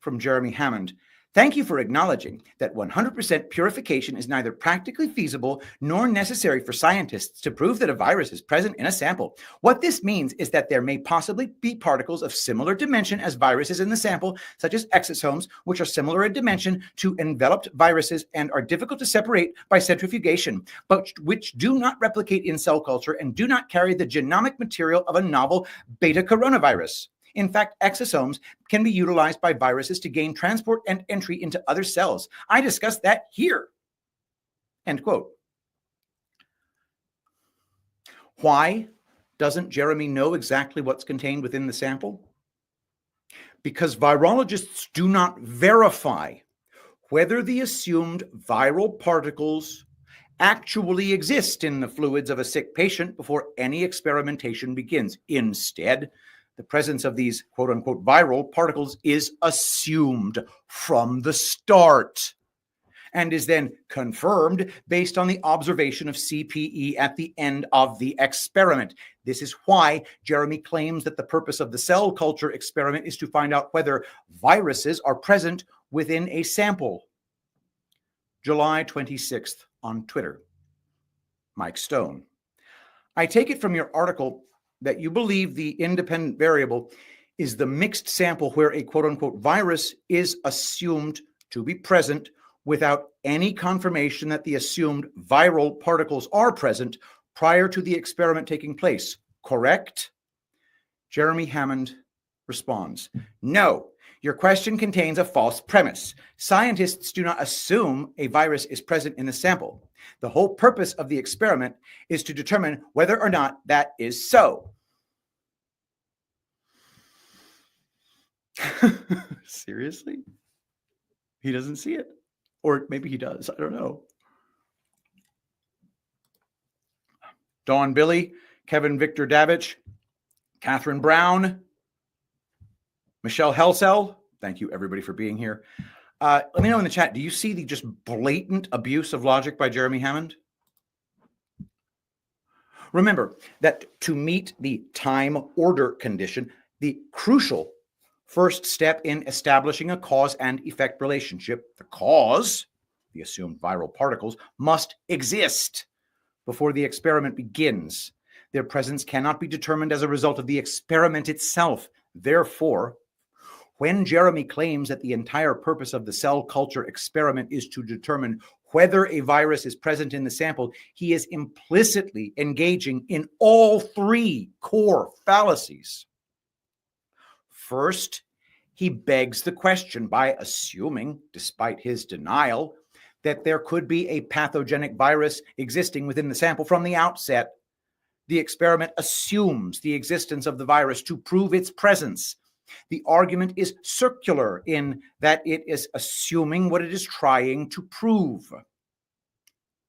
From Jeremy Hammond. Thank you for acknowledging that 100% purification is neither practically feasible nor necessary for scientists to prove that a virus is present in a sample. What this means is that there may possibly be particles of similar dimension as viruses in the sample, such as exosomes, which are similar in dimension to enveloped viruses and are difficult to separate by centrifugation, but which do not replicate in cell culture and do not carry the genomic material of a novel beta coronavirus. In fact, exosomes can be utilized by viruses to gain transport and entry into other cells. I discussed that here. End quote. Why doesn't Jeremy know exactly what's contained within the sample? Because virologists do not verify whether the assumed viral particles actually exist in the fluids of a sick patient before any experimentation begins. Instead, the presence of these quote-unquote viral particles is assumed from the start and is then confirmed based on the observation of CPE at the end of the experiment. This is why Jeremy claims that the purpose of the cell culture experiment is to find out whether viruses are present within a sample. July 26th on Twitter. Mike Stone. I take it from your article that you believe the independent variable is the mixed sample where a quote-unquote virus is assumed to be present without any confirmation that the assumed viral particles are present prior to the experiment taking place, correct? Jeremy Hammond responds, no, your question contains a false premise. Scientists do not assume a virus is present in the sample. The whole purpose of the experiment is to determine whether or not that is so. Seriously? He doesn't see it. Or maybe he does. I don't know. Dawn Billy, Kevin Victor Davich, Catherine Brown, Michelle Helsell. Thank you, everybody, for being here. Let me know in the chat, do you see the just blatant abuse of logic by Jeremy Hammond? Remember that to meet the time order condition, the crucial first step in establishing a cause and effect relationship, the cause, the assumed viral particles, must exist before the experiment begins. Their presence cannot be determined as a result of the experiment itself. Therefore, when Jeremy claims that the entire purpose of the cell culture experiment is to determine whether a virus is present in the sample, he is implicitly engaging in all three core fallacies. First, he begs the question by assuming, despite his denial, that there could be a pathogenic virus existing within the sample from the outset. The experiment assumes the existence of the virus to prove its presence. The argument is circular in that it is assuming what it is trying to prove.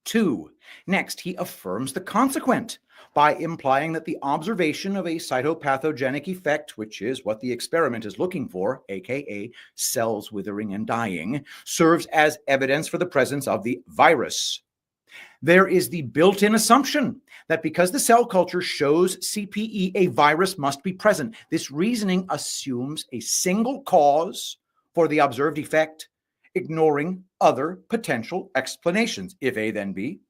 2. Next, he affirms the consequent by implying that the observation of a cytopathogenic effect, which is what the experiment is looking for, aka cells withering and dying, serves as evidence for the presence of the virus. There is the built-in assumption that because the cell culture shows CPE, a virus must be present. This reasoning assumes a single cause for the observed effect, ignoring other potential explanations. If A, then B.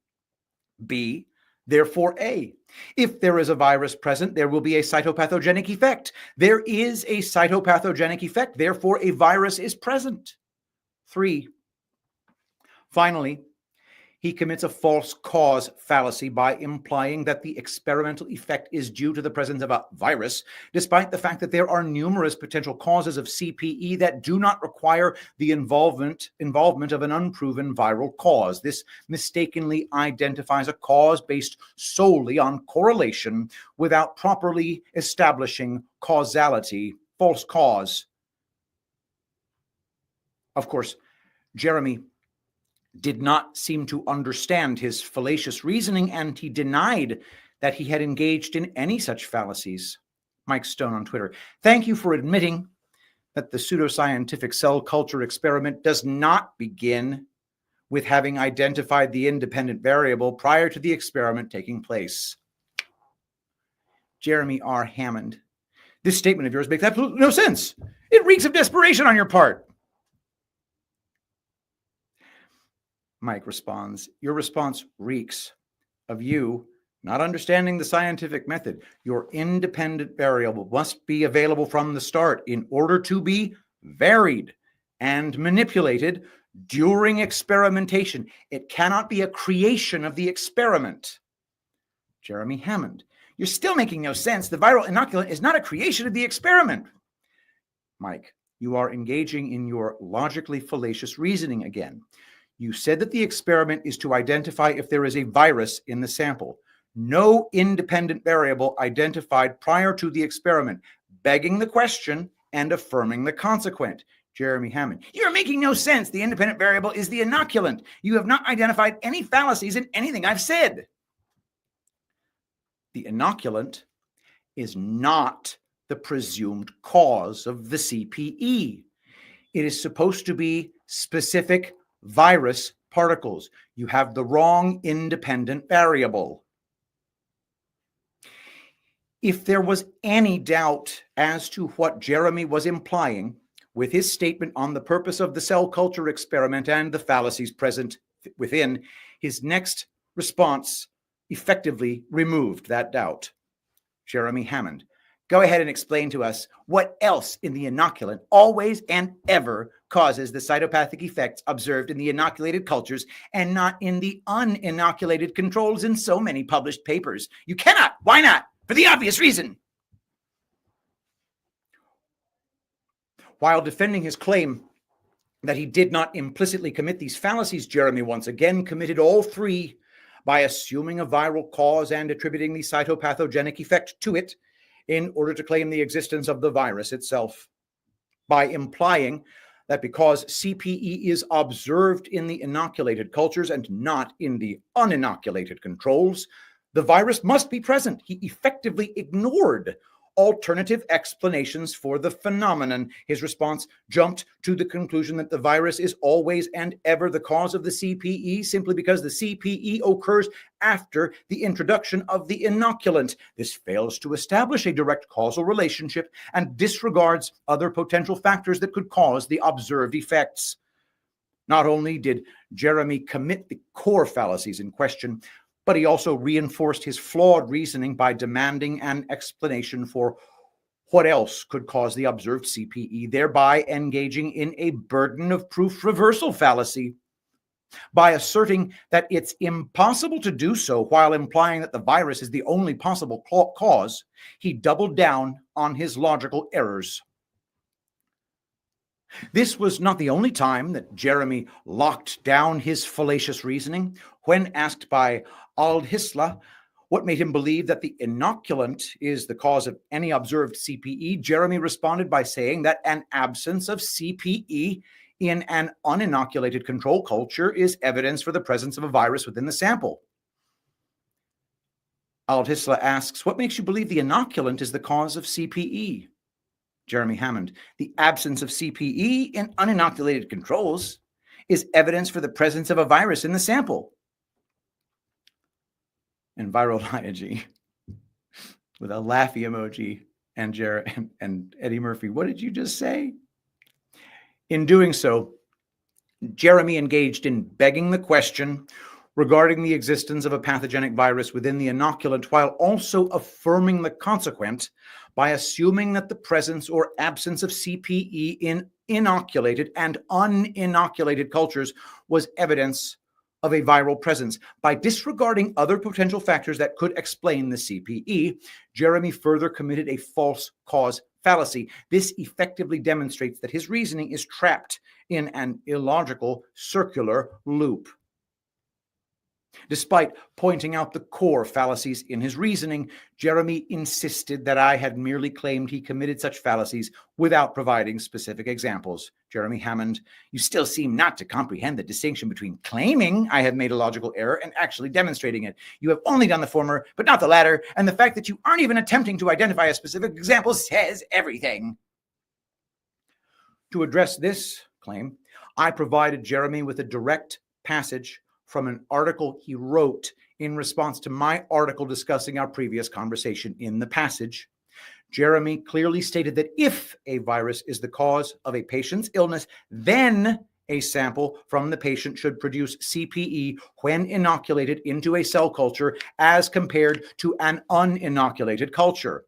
B, therefore A. If there is a virus present, there will be a cytopathogenic effect. There is a cytopathogenic effect, therefore a virus is present. 3. Finally, he commits a false cause fallacy by implying that the experimental effect is due to the presence of a virus, despite the fact that there are numerous potential causes of CPE that do not require the involvement of an unproven viral cause. This mistakenly identifies a cause based solely on correlation without properly establishing causality. False cause. Of course, Jeremy did not seem to understand his fallacious reasoning, and he denied that he had engaged in any such fallacies. Mike Stone on Twitter. Thank you for admitting that the pseudoscientific cell culture experiment does not begin with having identified the independent variable prior to the experiment taking place. Jeremy R. Hammond, this statement of yours makes absolutely no sense. It reeks of desperation on your part. Mike responds, your response reeks of you not understanding the scientific method. Your independent variable must be available from the start in order to be varied and manipulated during experimentation. It cannot be a creation of the experiment. Jeremy Hammond, you're still making no sense. The viral inoculant is not a creation of the experiment. Mike, you are engaging in your logically fallacious reasoning again. You said that the experiment is to identify if there is a virus in the sample. No independent variable identified prior to the experiment, begging the question and affirming the consequent. Jeremy Hammond, you're making no sense. The independent variable is the inoculant. You have not identified any fallacies in anything I've said. The inoculant is not the presumed cause of the CPE. It is supposed to be specific virus particles. You have the wrong independent variable. If there was any doubt as to what Jeremy was implying with his statement on the purpose of the cell culture experiment and the fallacies present within, his next response effectively removed that doubt. Jeremy Hammond, go ahead and explain to us what else in the inoculant always and ever causes the cytopathic effects observed in the inoculated cultures and not in the uninoculated controls in so many published papers. You cannot. Why not? For the obvious reason. While defending his claim that he did not implicitly commit these fallacies, Jeremy once again committed all three by assuming a viral cause and attributing the cytopathogenic effect to it in order to claim the existence of the virus itself, by implying that because CPE is observed in the inoculated cultures and not in the uninoculated controls, the virus must be present. He effectively ignored alternative explanations for the phenomenon. His response jumped to the conclusion that the virus is always and ever the cause of the CPE simply because the CPE occurs after the introduction of the inoculant. This fails to establish a direct causal relationship and disregards other potential factors that could cause the observed effects. Not only did Jeremy commit the core fallacies in question, but he also reinforced his flawed reasoning by demanding an explanation for what else could cause the observed CPE, thereby engaging in a burden of proof reversal fallacy. By asserting that it's impossible to do so while implying that the virus is the only possible cause, he doubled down on his logical errors. This was not the only time that Jeremy locked down his fallacious reasoning. When asked by Aldhisla what made him believe that the inoculant is the cause of any observed CPE, Jeremy responded by saying that an absence of CPE in an uninoculated control culture is evidence for the presence of a virus within the sample. Aldhisla asks, what makes you believe the inoculant is the cause of CPE? Jeremy Hammond, the absence of CPE in uninoculated controls is evidence for the presence of a virus in the sample. And virology with a laughy emoji and Eddie Murphy. What did you just say? In doing so, Jeremy engaged in begging the question regarding the existence of a pathogenic virus within the inoculant while also affirming the consequent by assuming that the presence or absence of CPE in inoculated and uninoculated cultures was evidence of a viral presence. By disregarding other potential factors that could explain the CPE, Jeremy further committed a false cause fallacy. This effectively demonstrates that his reasoning is trapped in an illogical circular loop. Despite pointing out the core fallacies in his reasoning, Jeremy insisted that I had merely claimed he committed such fallacies without providing specific examples. Jeremy Hammond, you still seem not to comprehend the distinction between claiming I have made a logical error and actually demonstrating it. You have only done the former, but not the latter, and the fact that you aren't even attempting to identify a specific example says everything. To address this claim, I provided Jeremy with a direct passage from an article he wrote in response to my article discussing our previous conversation. In the passage, Jeremy clearly stated that if a virus is the cause of a patient's illness, then a sample from the patient should produce CPE when inoculated into a cell culture as compared to an uninoculated culture.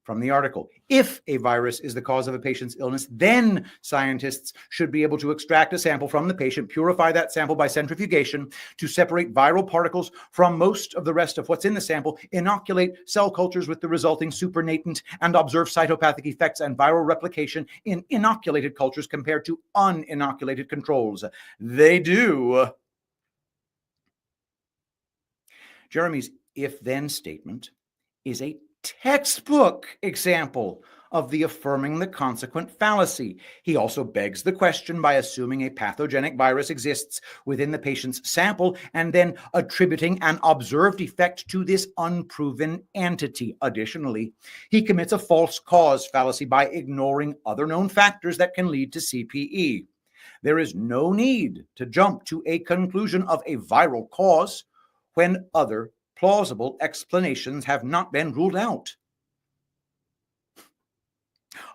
From the article, if a virus is the cause of a patient's illness, then scientists should be able to extract a sample from the patient, purify that sample by centrifugation to separate viral particles from most of the rest of what's in the sample, inoculate cell cultures with the resulting supernatant, and observe cytopathic effects and viral replication in inoculated cultures compared to uninoculated controls. They do. Jeremy's if-then statement is a textbook example of the affirming the consequent fallacy. He also begs the question by assuming a pathogenic virus exists within the patient's sample and then attributing an observed effect to this unproven entity. Additionally, he commits a false cause fallacy by ignoring other known factors that can lead to CPE. There is no need to jump to a conclusion of a viral cause when other plausible explanations have not been ruled out.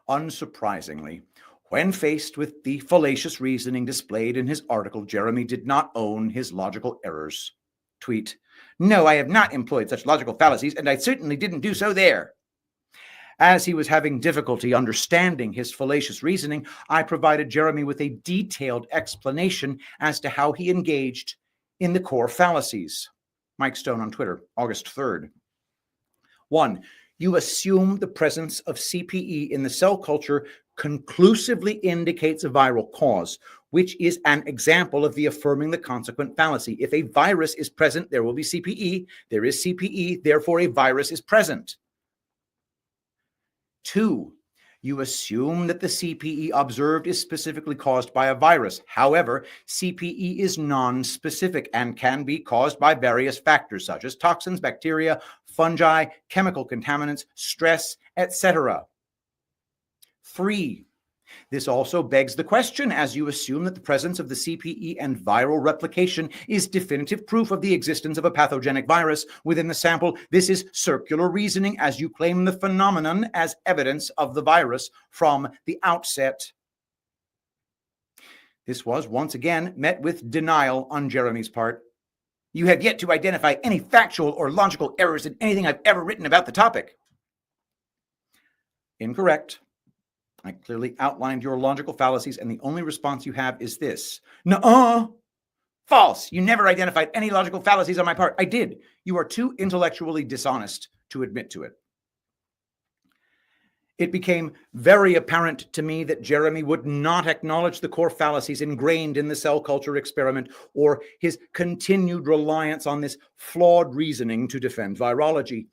Unsurprisingly, when faced with the fallacious reasoning displayed in his article, Jeremy did not own his logical errors. Tweet, "No, I have not employed such logical fallacies, and I certainly didn't do so there." As he was having difficulty understanding his fallacious reasoning, I provided Jeremy with a detailed explanation as to how he engaged in the core fallacies. Mike Stone on Twitter, August 3rd. 1. You assume the presence of CPE in the cell culture conclusively indicates a viral cause, which is an example of the affirming the consequent fallacy. If a virus is present, there will be CPE. There is CPE, therefore a virus is present. 2. You assume that the CPE observed is specifically caused by a virus. However, CPE is non-specific and can be caused by various factors such as toxins, bacteria, fungi, chemical contaminants, stress, etc. 3. This also begs the question, as you assume that the presence of the CPE and viral replication is definitive proof of the existence of a pathogenic virus within the sample. This is circular reasoning, as you claim the phenomenon as evidence of the virus from the outset. This was once again met with denial on Jeremy's part. You have yet to identify any factual or logical errors in anything I've ever written about the topic. Incorrect. I clearly outlined your logical fallacies, and the only response you have is this. Nuh-uh. False. You never identified any logical fallacies on my part. I did. You are too intellectually dishonest to admit to it. It became very apparent to me that Jeremy would not acknowledge the core fallacies ingrained in the cell culture experiment or his continued reliance on this flawed reasoning to defend virology.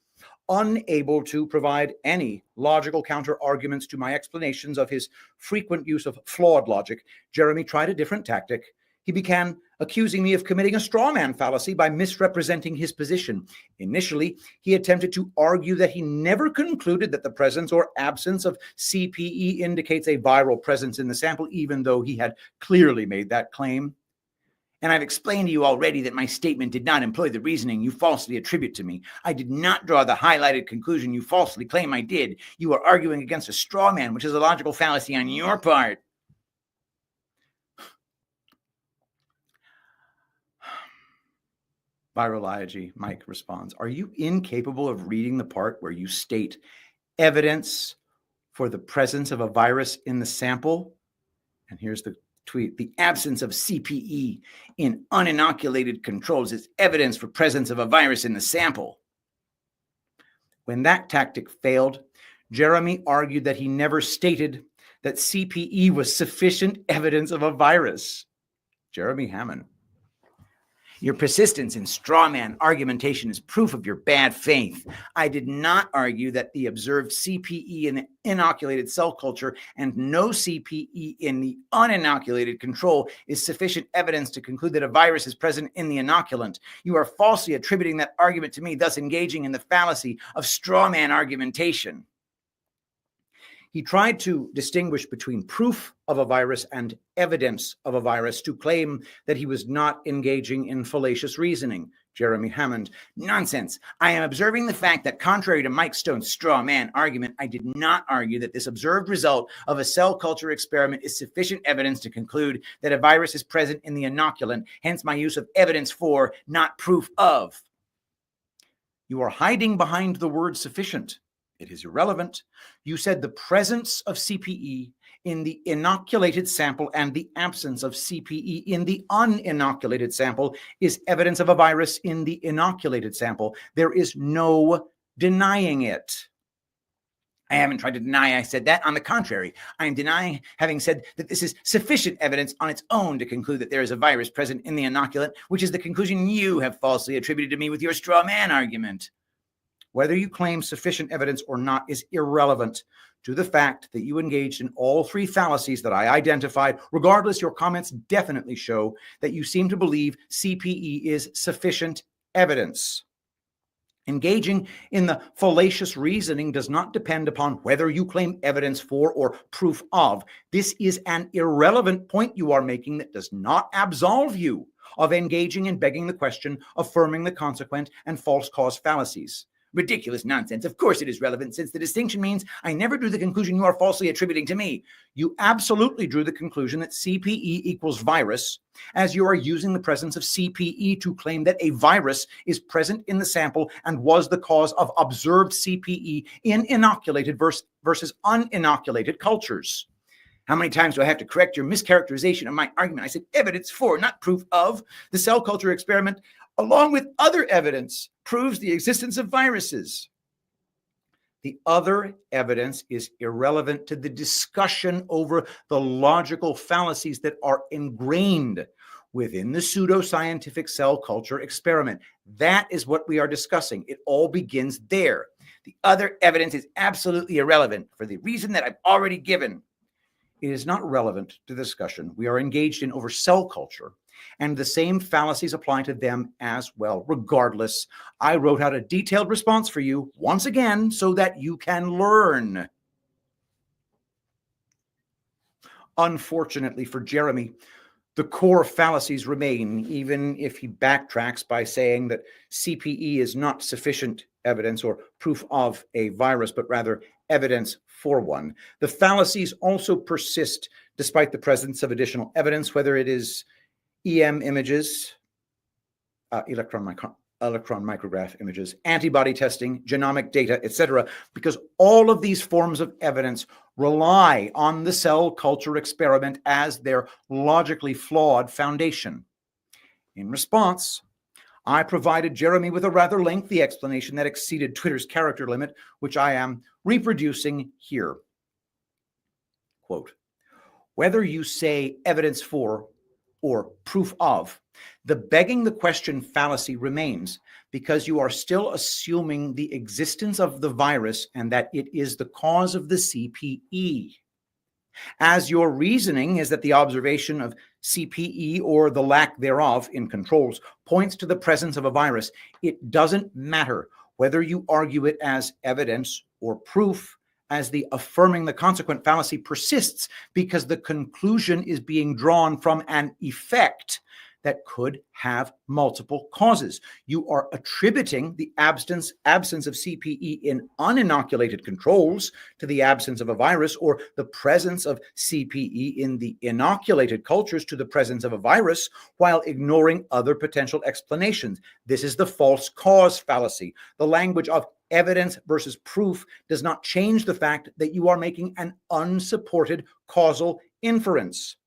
Unable to provide any logical counter-arguments to my explanations of his frequent use of flawed logic, Jeremy tried a different tactic. He began accusing me of committing a straw man fallacy by misrepresenting his position. Initially, he attempted to argue that he never concluded that the presence or absence of CPE indicates a viral presence in the sample, even though he had clearly made that claim. And I've explained to you already that my statement did not employ the reasoning you falsely attribute to me. I did not draw the highlighted conclusion you falsely claim I did. You are arguing against a straw man, which is a logical fallacy on your part. Virology, Mike responds, are you incapable of reading the part where you state evidence for the presence of a virus in the sample? And here's the tweet. The absence of CPE in uninoculated controls is evidence for presence of a virus in the sample. When that tactic failed, Jeremy argued that he never stated that CPE was sufficient evidence of a virus. Jeremy Hammond. Your persistence in straw man argumentation is proof of your bad faith. I did not argue that the observed CPE in the inoculated cell culture and no CPE in the uninoculated control is sufficient evidence to conclude that a virus is present in the inoculant. You are falsely attributing that argument to me, thus engaging in the fallacy of straw man argumentation. He tried to distinguish between proof of a virus and evidence of a virus to claim that he was not engaging in fallacious reasoning. Jeremy Hammond: nonsense. I am observing the fact that, contrary to Mike Stone's straw man argument, I did not argue that this observed result of a cell culture experiment is sufficient evidence to conclude that a virus is present in the inoculant, hence my use of evidence for, not proof of. You are hiding behind the word sufficient. It is irrelevant. You said the presence of CPE in the inoculated sample and the absence of CPE in the uninoculated sample is evidence of a virus in the inoculated sample. There is no denying it. I haven't tried to deny I said that. On the contrary, I am denying having said that this is sufficient evidence on its own to conclude that there is a virus present in the inoculant, which is the conclusion you have falsely attributed to me with your straw man argument. Whether you claim sufficient evidence or not is irrelevant to the fact that you engaged in all three fallacies that I identified. Regardless, your comments definitely show that you seem to believe CPE is sufficient evidence. Engaging in the fallacious reasoning does not depend upon whether you claim evidence for or proof of. This is an irrelevant point you are making that does not absolve you of engaging in begging the question, affirming the consequent, and false cause fallacies. Ridiculous nonsense. Of course it is relevant, since the distinction means I never drew the conclusion you are falsely attributing to me. You absolutely drew the conclusion that CPE equals virus, as you are using the presence of CPE to claim that a virus is present in the sample and was the cause of observed CPE in inoculated versus uninoculated cultures. How many times do I have to correct your mischaracterization of my argument? I said evidence for, not proof of. The cell culture experiment, along with other evidence, proves the existence of viruses. The other evidence is irrelevant to the discussion over the logical fallacies that are ingrained within the pseudoscientific cell culture experiment. That is what we are discussing. It all begins there. The other evidence is absolutely irrelevant for the reason that I've already given. It is not relevant to the discussion we are engaged in over cell culture, and the same fallacies apply to them as well. Regardless, I wrote out a detailed response for you once again so that you can learn. Unfortunately for Jeremy, the core fallacies remain, even if he backtracks by saying that CPE is not sufficient evidence or proof of a virus, but rather evidence for one. The fallacies also persist despite the presence of additional evidence, whether it is EM images, electron micrograph images, antibody testing, genomic data, etc., because all of these forms of evidence rely on the cell culture experiment as their logically flawed foundation. In response, I provided Jeremy with a rather lengthy explanation that exceeded Twitter's character limit, which I am reproducing here. Quote, whether you say evidence for or proof of, the begging the question fallacy remains because you are still assuming the existence of the virus and that it is the cause of the CPE. As your reasoning is that the observation of CPE or the lack thereof in controls points to the presence of a virus, it doesn't matter whether you argue it as evidence or proof, as the affirming the consequent fallacy persists because the conclusion is being drawn from an effect that could have multiple causes. You are attributing the absence of CPE in uninoculated controls to the absence of a virus, or the presence of CPE in the inoculated cultures to the presence of a virus, while ignoring other potential explanations. This is the false cause fallacy. The language of evidence versus proof does not change the fact that you are making an unsupported causal inference.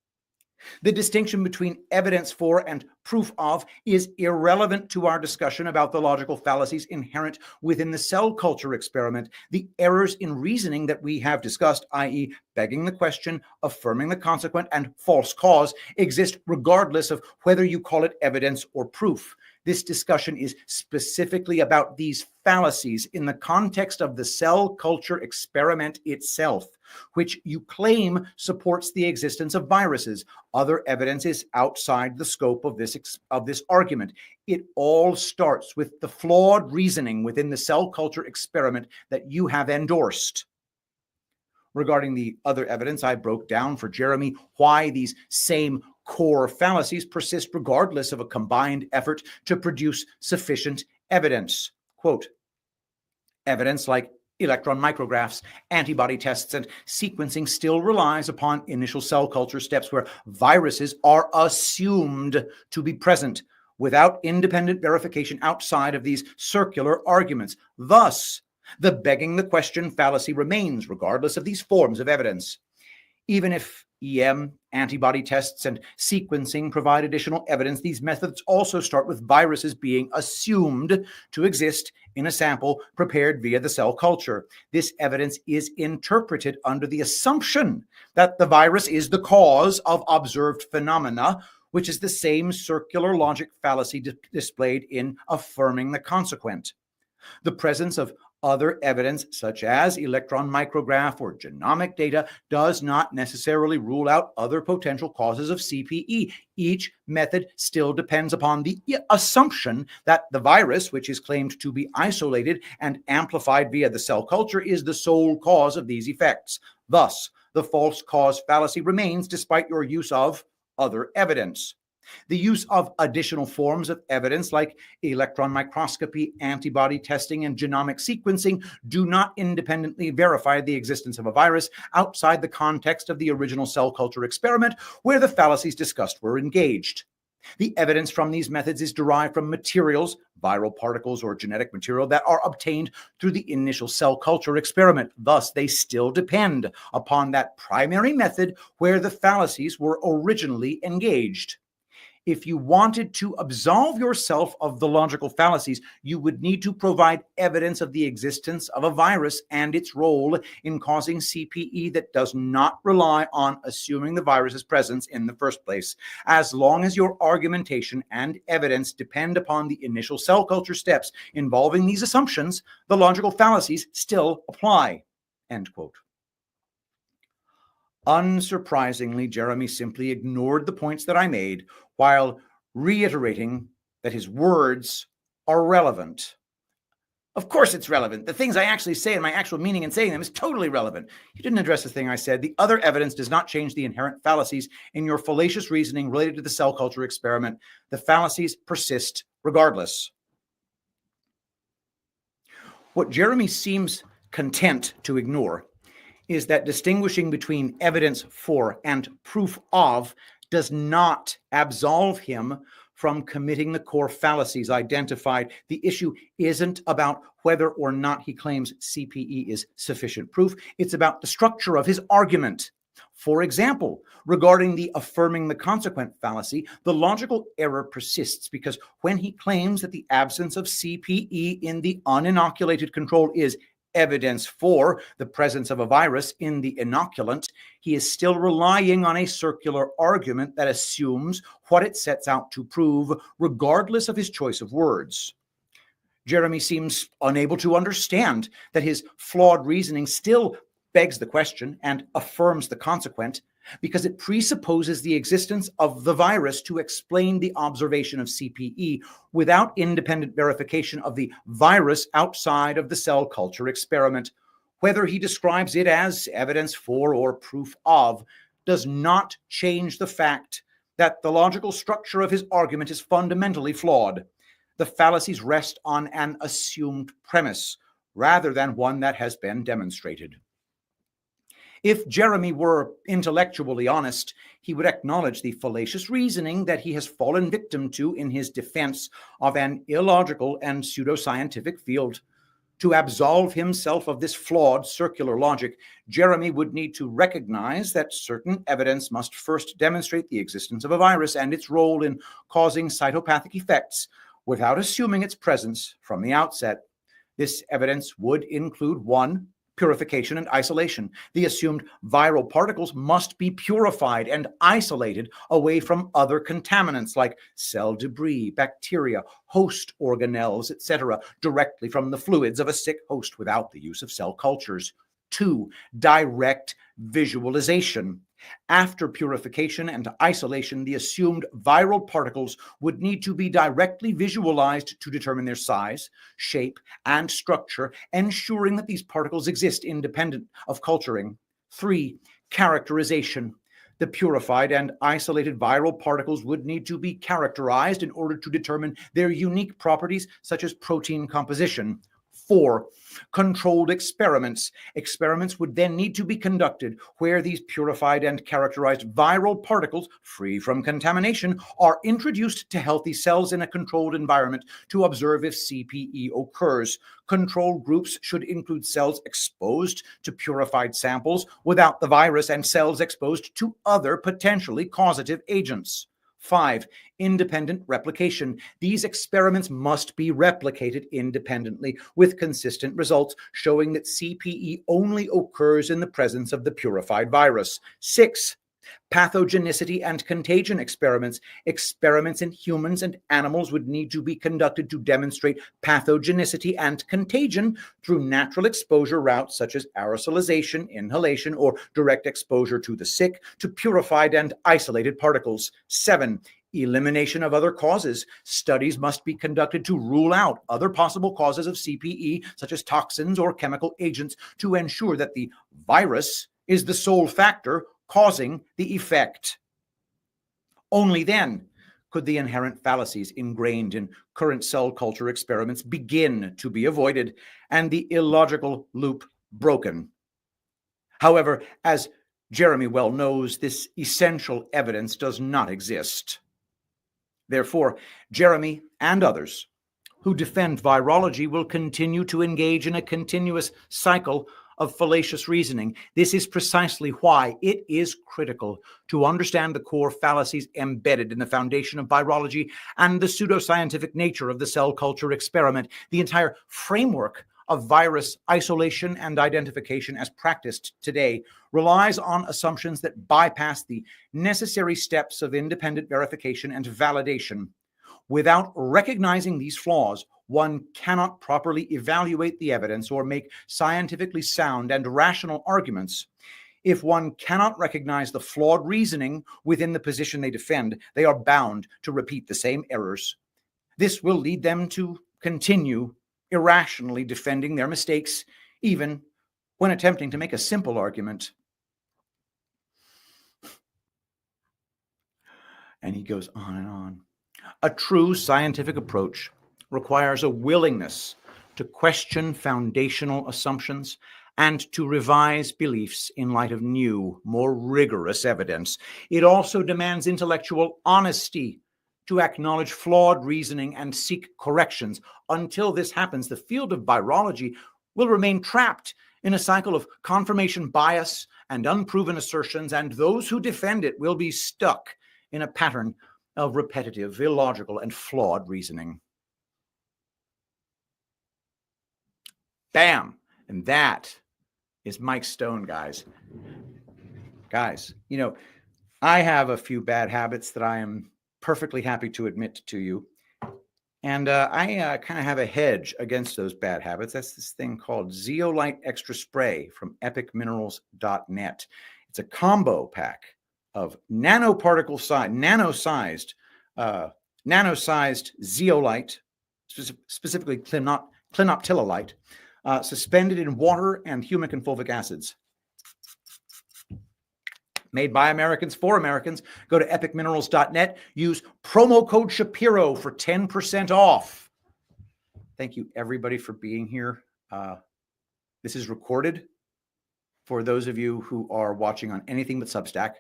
The distinction between evidence for and proof of is irrelevant to our discussion about the logical fallacies inherent within the cell culture experiment. The errors in reasoning that we have discussed, i.e., begging the question, affirming the consequent, and false cause, exist regardless of whether you call it evidence or proof. This discussion is specifically about these fallacies in the context of the cell culture experiment itself, which you claim supports the existence of viruses. Other evidence is outside the scope of this argument. It all starts with the flawed reasoning within the cell culture experiment that you have endorsed. Regarding the other evidence, I broke down for Jeremy why these same core fallacies persist regardless of a combined effort to produce sufficient evidence. Quote, evidence like electron micrographs, antibody tests, and sequencing still relies upon initial cell culture steps where viruses are assumed to be present without independent verification outside of these circular arguments. Thus, the begging the question fallacy remains regardless of these forms of evidence. Even if EM, antibody tests, and sequencing provide additional evidence, these methods also start with viruses being assumed to exist in a sample prepared via the cell culture. This evidence is interpreted under the assumption that the virus is the cause of observed phenomena, which is the same circular logic fallacy displayed in affirming the consequent. The presence of other evidence, such as electron micrograph or genomic data, does not necessarily rule out other potential causes of CPE. Each method still depends upon the assumption that the virus, which is claimed to be isolated and amplified via the cell culture, is the sole cause of these effects. Thus, the false cause fallacy remains despite your use of other evidence. The use of additional forms of evidence like electron microscopy, antibody testing, and genomic sequencing do not independently verify the existence of a virus outside the context of the original cell culture experiment where the fallacies discussed were engaged. The evidence from these methods is derived from materials, viral particles or genetic material, that are obtained through the initial cell culture experiment. Thus, they still depend upon that primary method where the fallacies were originally engaged. If you wanted to absolve yourself of the logical fallacies, you would need to provide evidence of the existence of a virus and its role in causing CPE that does not rely on assuming the virus's presence in the first place. As long as your argumentation and evidence depend upon the initial cell culture steps involving these assumptions, the logical fallacies still apply. End quote. Unsurprisingly, Jeremy simply ignored the points that I made while reiterating that his words are relevant. Of course it's relevant. The things I actually say and my actual meaning in saying them is totally relevant. You didn't address the thing I said. The other evidence does not change the inherent fallacies in your fallacious reasoning related to the cell culture experiment. The fallacies persist regardless. What Jeremy seems content to ignore is that distinguishing between evidence for and proof of does not absolve him from committing the core fallacies identified. The issue isn't about whether or not he claims CPE is sufficient proof. It's about the structure of his argument. For example, regarding the affirming the consequent fallacy, the logical error persists because when he claims that the absence of CPE in the uninoculated control is evidence for the presence of a virus in the inoculant, he is still relying on a circular argument that assumes what it sets out to prove, regardless of his choice of words. Jeremy seems unable to understand that his flawed reasoning still begs the question and affirms the consequent because it presupposes the existence of the virus to explain the observation of CPE without independent verification of the virus outside of the cell culture experiment. Whether he describes it as evidence for or proof of does not change the fact that the logical structure of his argument is fundamentally flawed. The fallacies rest on an assumed premise rather than one that has been demonstrated. If Jeremy were intellectually honest, he would acknowledge the fallacious reasoning that he has fallen victim to in his defense of an illogical and pseudoscientific field. To absolve himself of this flawed circular logic, Jeremy would need to recognize that certain evidence must first demonstrate the existence of a virus and its role in causing cytopathic effects without assuming its presence from the outset. This evidence would include 1, purification and isolation. The assumed viral particles must be purified and isolated away from other contaminants like cell debris, bacteria, host organelles, etc., directly from the fluids of a sick host without the use of cell cultures. 2, direct visualization. After purification and isolation, the assumed viral particles would need to be directly visualized to determine their size, shape, and structure, ensuring that these particles exist independent of culturing. 3. Characterization. The purified and isolated viral particles would need to be characterized in order to determine their unique properties, such as protein composition. 4. Controlled experiments. Experiments would then need to be conducted where these purified and characterized viral particles, free from contamination, are introduced to healthy cells in a controlled environment to observe if CPE occurs. Control groups should include cells exposed to purified samples without the virus and cells exposed to other potentially causative agents. 5. Independent replication. These experiments must be replicated independently with consistent results showing that CPE only occurs in the presence of the purified virus. 6. Pathogenicity and contagion experiments. Experiments in humans and animals would need to be conducted to demonstrate pathogenicity and contagion through natural exposure routes such as aerosolization, inhalation, or direct exposure to the sick to purified and isolated particles. 7. Elimination of other causes. Studies must be conducted to rule out other possible causes of CPE, such as toxins or chemical agents, to ensure that the virus is the sole factor causing the effect. Only then could the inherent fallacies ingrained in current cell culture experiments begin to be avoided and the illogical loop broken. However, as Jeremy well knows, this essential evidence does not exist. Therefore, Jeremy and others who defend virology will continue to engage in a continuous cycle of fallacious reasoning. This is precisely why it is critical to understand the core fallacies embedded in the foundation of virology and the pseudoscientific nature of the cell culture experiment. The entire framework of virus isolation and identification as practiced today relies on assumptions that bypass the necessary steps of independent verification and validation. Without recognizing these flaws, one cannot properly evaluate the evidence or make scientifically sound and rational arguments. If one cannot recognize the flawed reasoning within the position they defend, they are bound to repeat the same errors. This will lead them to continue irrationally defending their mistakes, even when attempting to make a simple argument. And he goes on and on. A true scientific approach requires a willingness to question foundational assumptions and to revise beliefs in light of new, more rigorous evidence. It also demands intellectual honesty to acknowledge flawed reasoning and seek corrections. Until this happens, the field of virology will remain trapped in a cycle of confirmation bias and unproven assertions, and those who defend it will be stuck in a pattern of repetitive, illogical, and flawed reasoning. Bam! And that is Mike Stone, guys. Guys, you know, I have a few bad habits that I am perfectly happy to admit to you. And I kind of have a hedge against those bad habits. That's this thing called Zeolite Extra Spray from epicminerals.net. It's a combo pack of nano-sized zeolite, specifically clinoptilolite, suspended in water and humic and fulvic acids. Made by Americans for Americans. Go to epicminerals.net. Use promo code Shapiro for 10% off. Thank you, everybody, for being here. This is recorded for those of you who are watching on anything but Substack.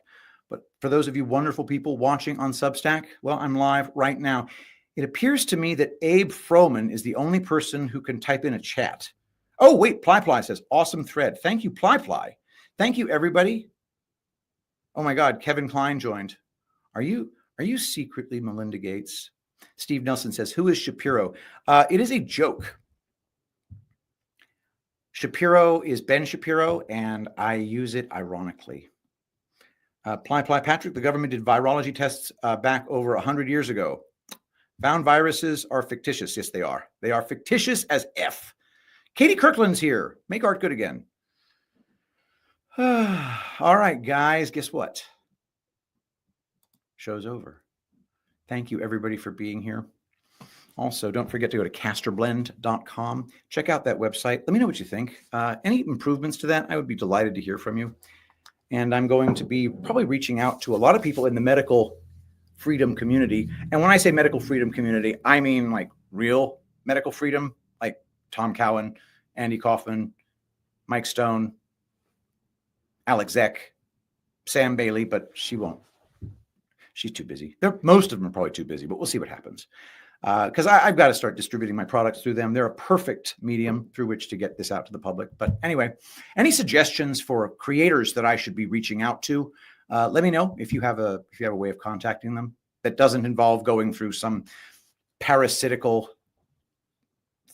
But for those of you wonderful people watching on Substack, well, I'm live right now. It appears to me that Abe Froman is the only person who can type in a chat. Oh, wait, Ply says, awesome thread. Thank you, Ply. Thank you, everybody. Oh my God, Kevin Klein joined. Are you secretly Melinda Gates? Steve Nelson says, who is Shapiro? It is a joke. Shapiro is Ben Shapiro, and I use it ironically. Ply Patrick, the government did virology tests back over 100 years ago. Found viruses are fictitious. Yes, they are. They are fictitious as F. Katie Kirkland's here. Make art good again. All right, guys, guess what? Show's over. Thank you, everybody, for being here. Also, don't forget to go to casterblend.com. Check out that website. Let me know what you think. Any improvements to that, I would be delighted to hear from you. and I'm going to be probably reaching out to a lot of people in the medical freedom community. And when I say medical freedom community, I mean like real medical freedom, like Tom Cowan, Andy Kaufman, Mike Stone, Alex Zeck, Sam Bailey, but she won't. She's too busy. Most of them are probably too busy, but we'll see what happens. Because I've got to start distributing my products through them. They're a perfect medium through which to get this out to the public. But anyway, any suggestions for creators that I should be reaching out to? Let me know if you have a way of contacting them that doesn't involve going through some parasitical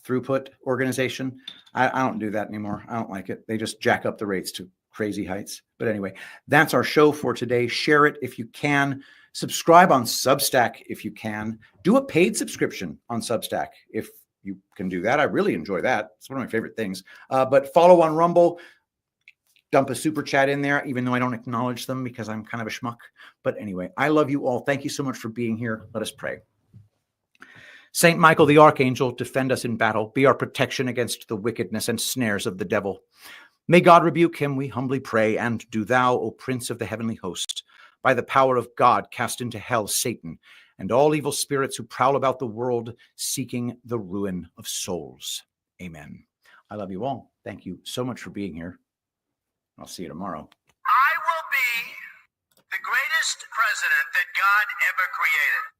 throughput organization. I don't do that anymore. I don't like it. They just jack up the rates to crazy heights. But anyway, that's our show for today. Share it if you can. Subscribe on Substack if you can. Do a paid subscription on Substack if you can do that. I really enjoy that. It's one of my favorite things. But follow on Rumble. Dump a super chat in there, even though I don't acknowledge them because I'm kind of a schmuck. But anyway, I love you all. Thank you so much for being here. Let us pray. Saint Michael the Archangel, defend us in battle. Be our protection against the wickedness and snares of the devil. May God rebuke him, we humbly pray, and do thou, O Prince of the heavenly host, by the power of God, cast into hell Satan and all evil spirits who prowl about the world seeking the ruin of souls. Amen. I love you all. Thank you so much for being here. I'll see you tomorrow. I will be the greatest president that God ever created.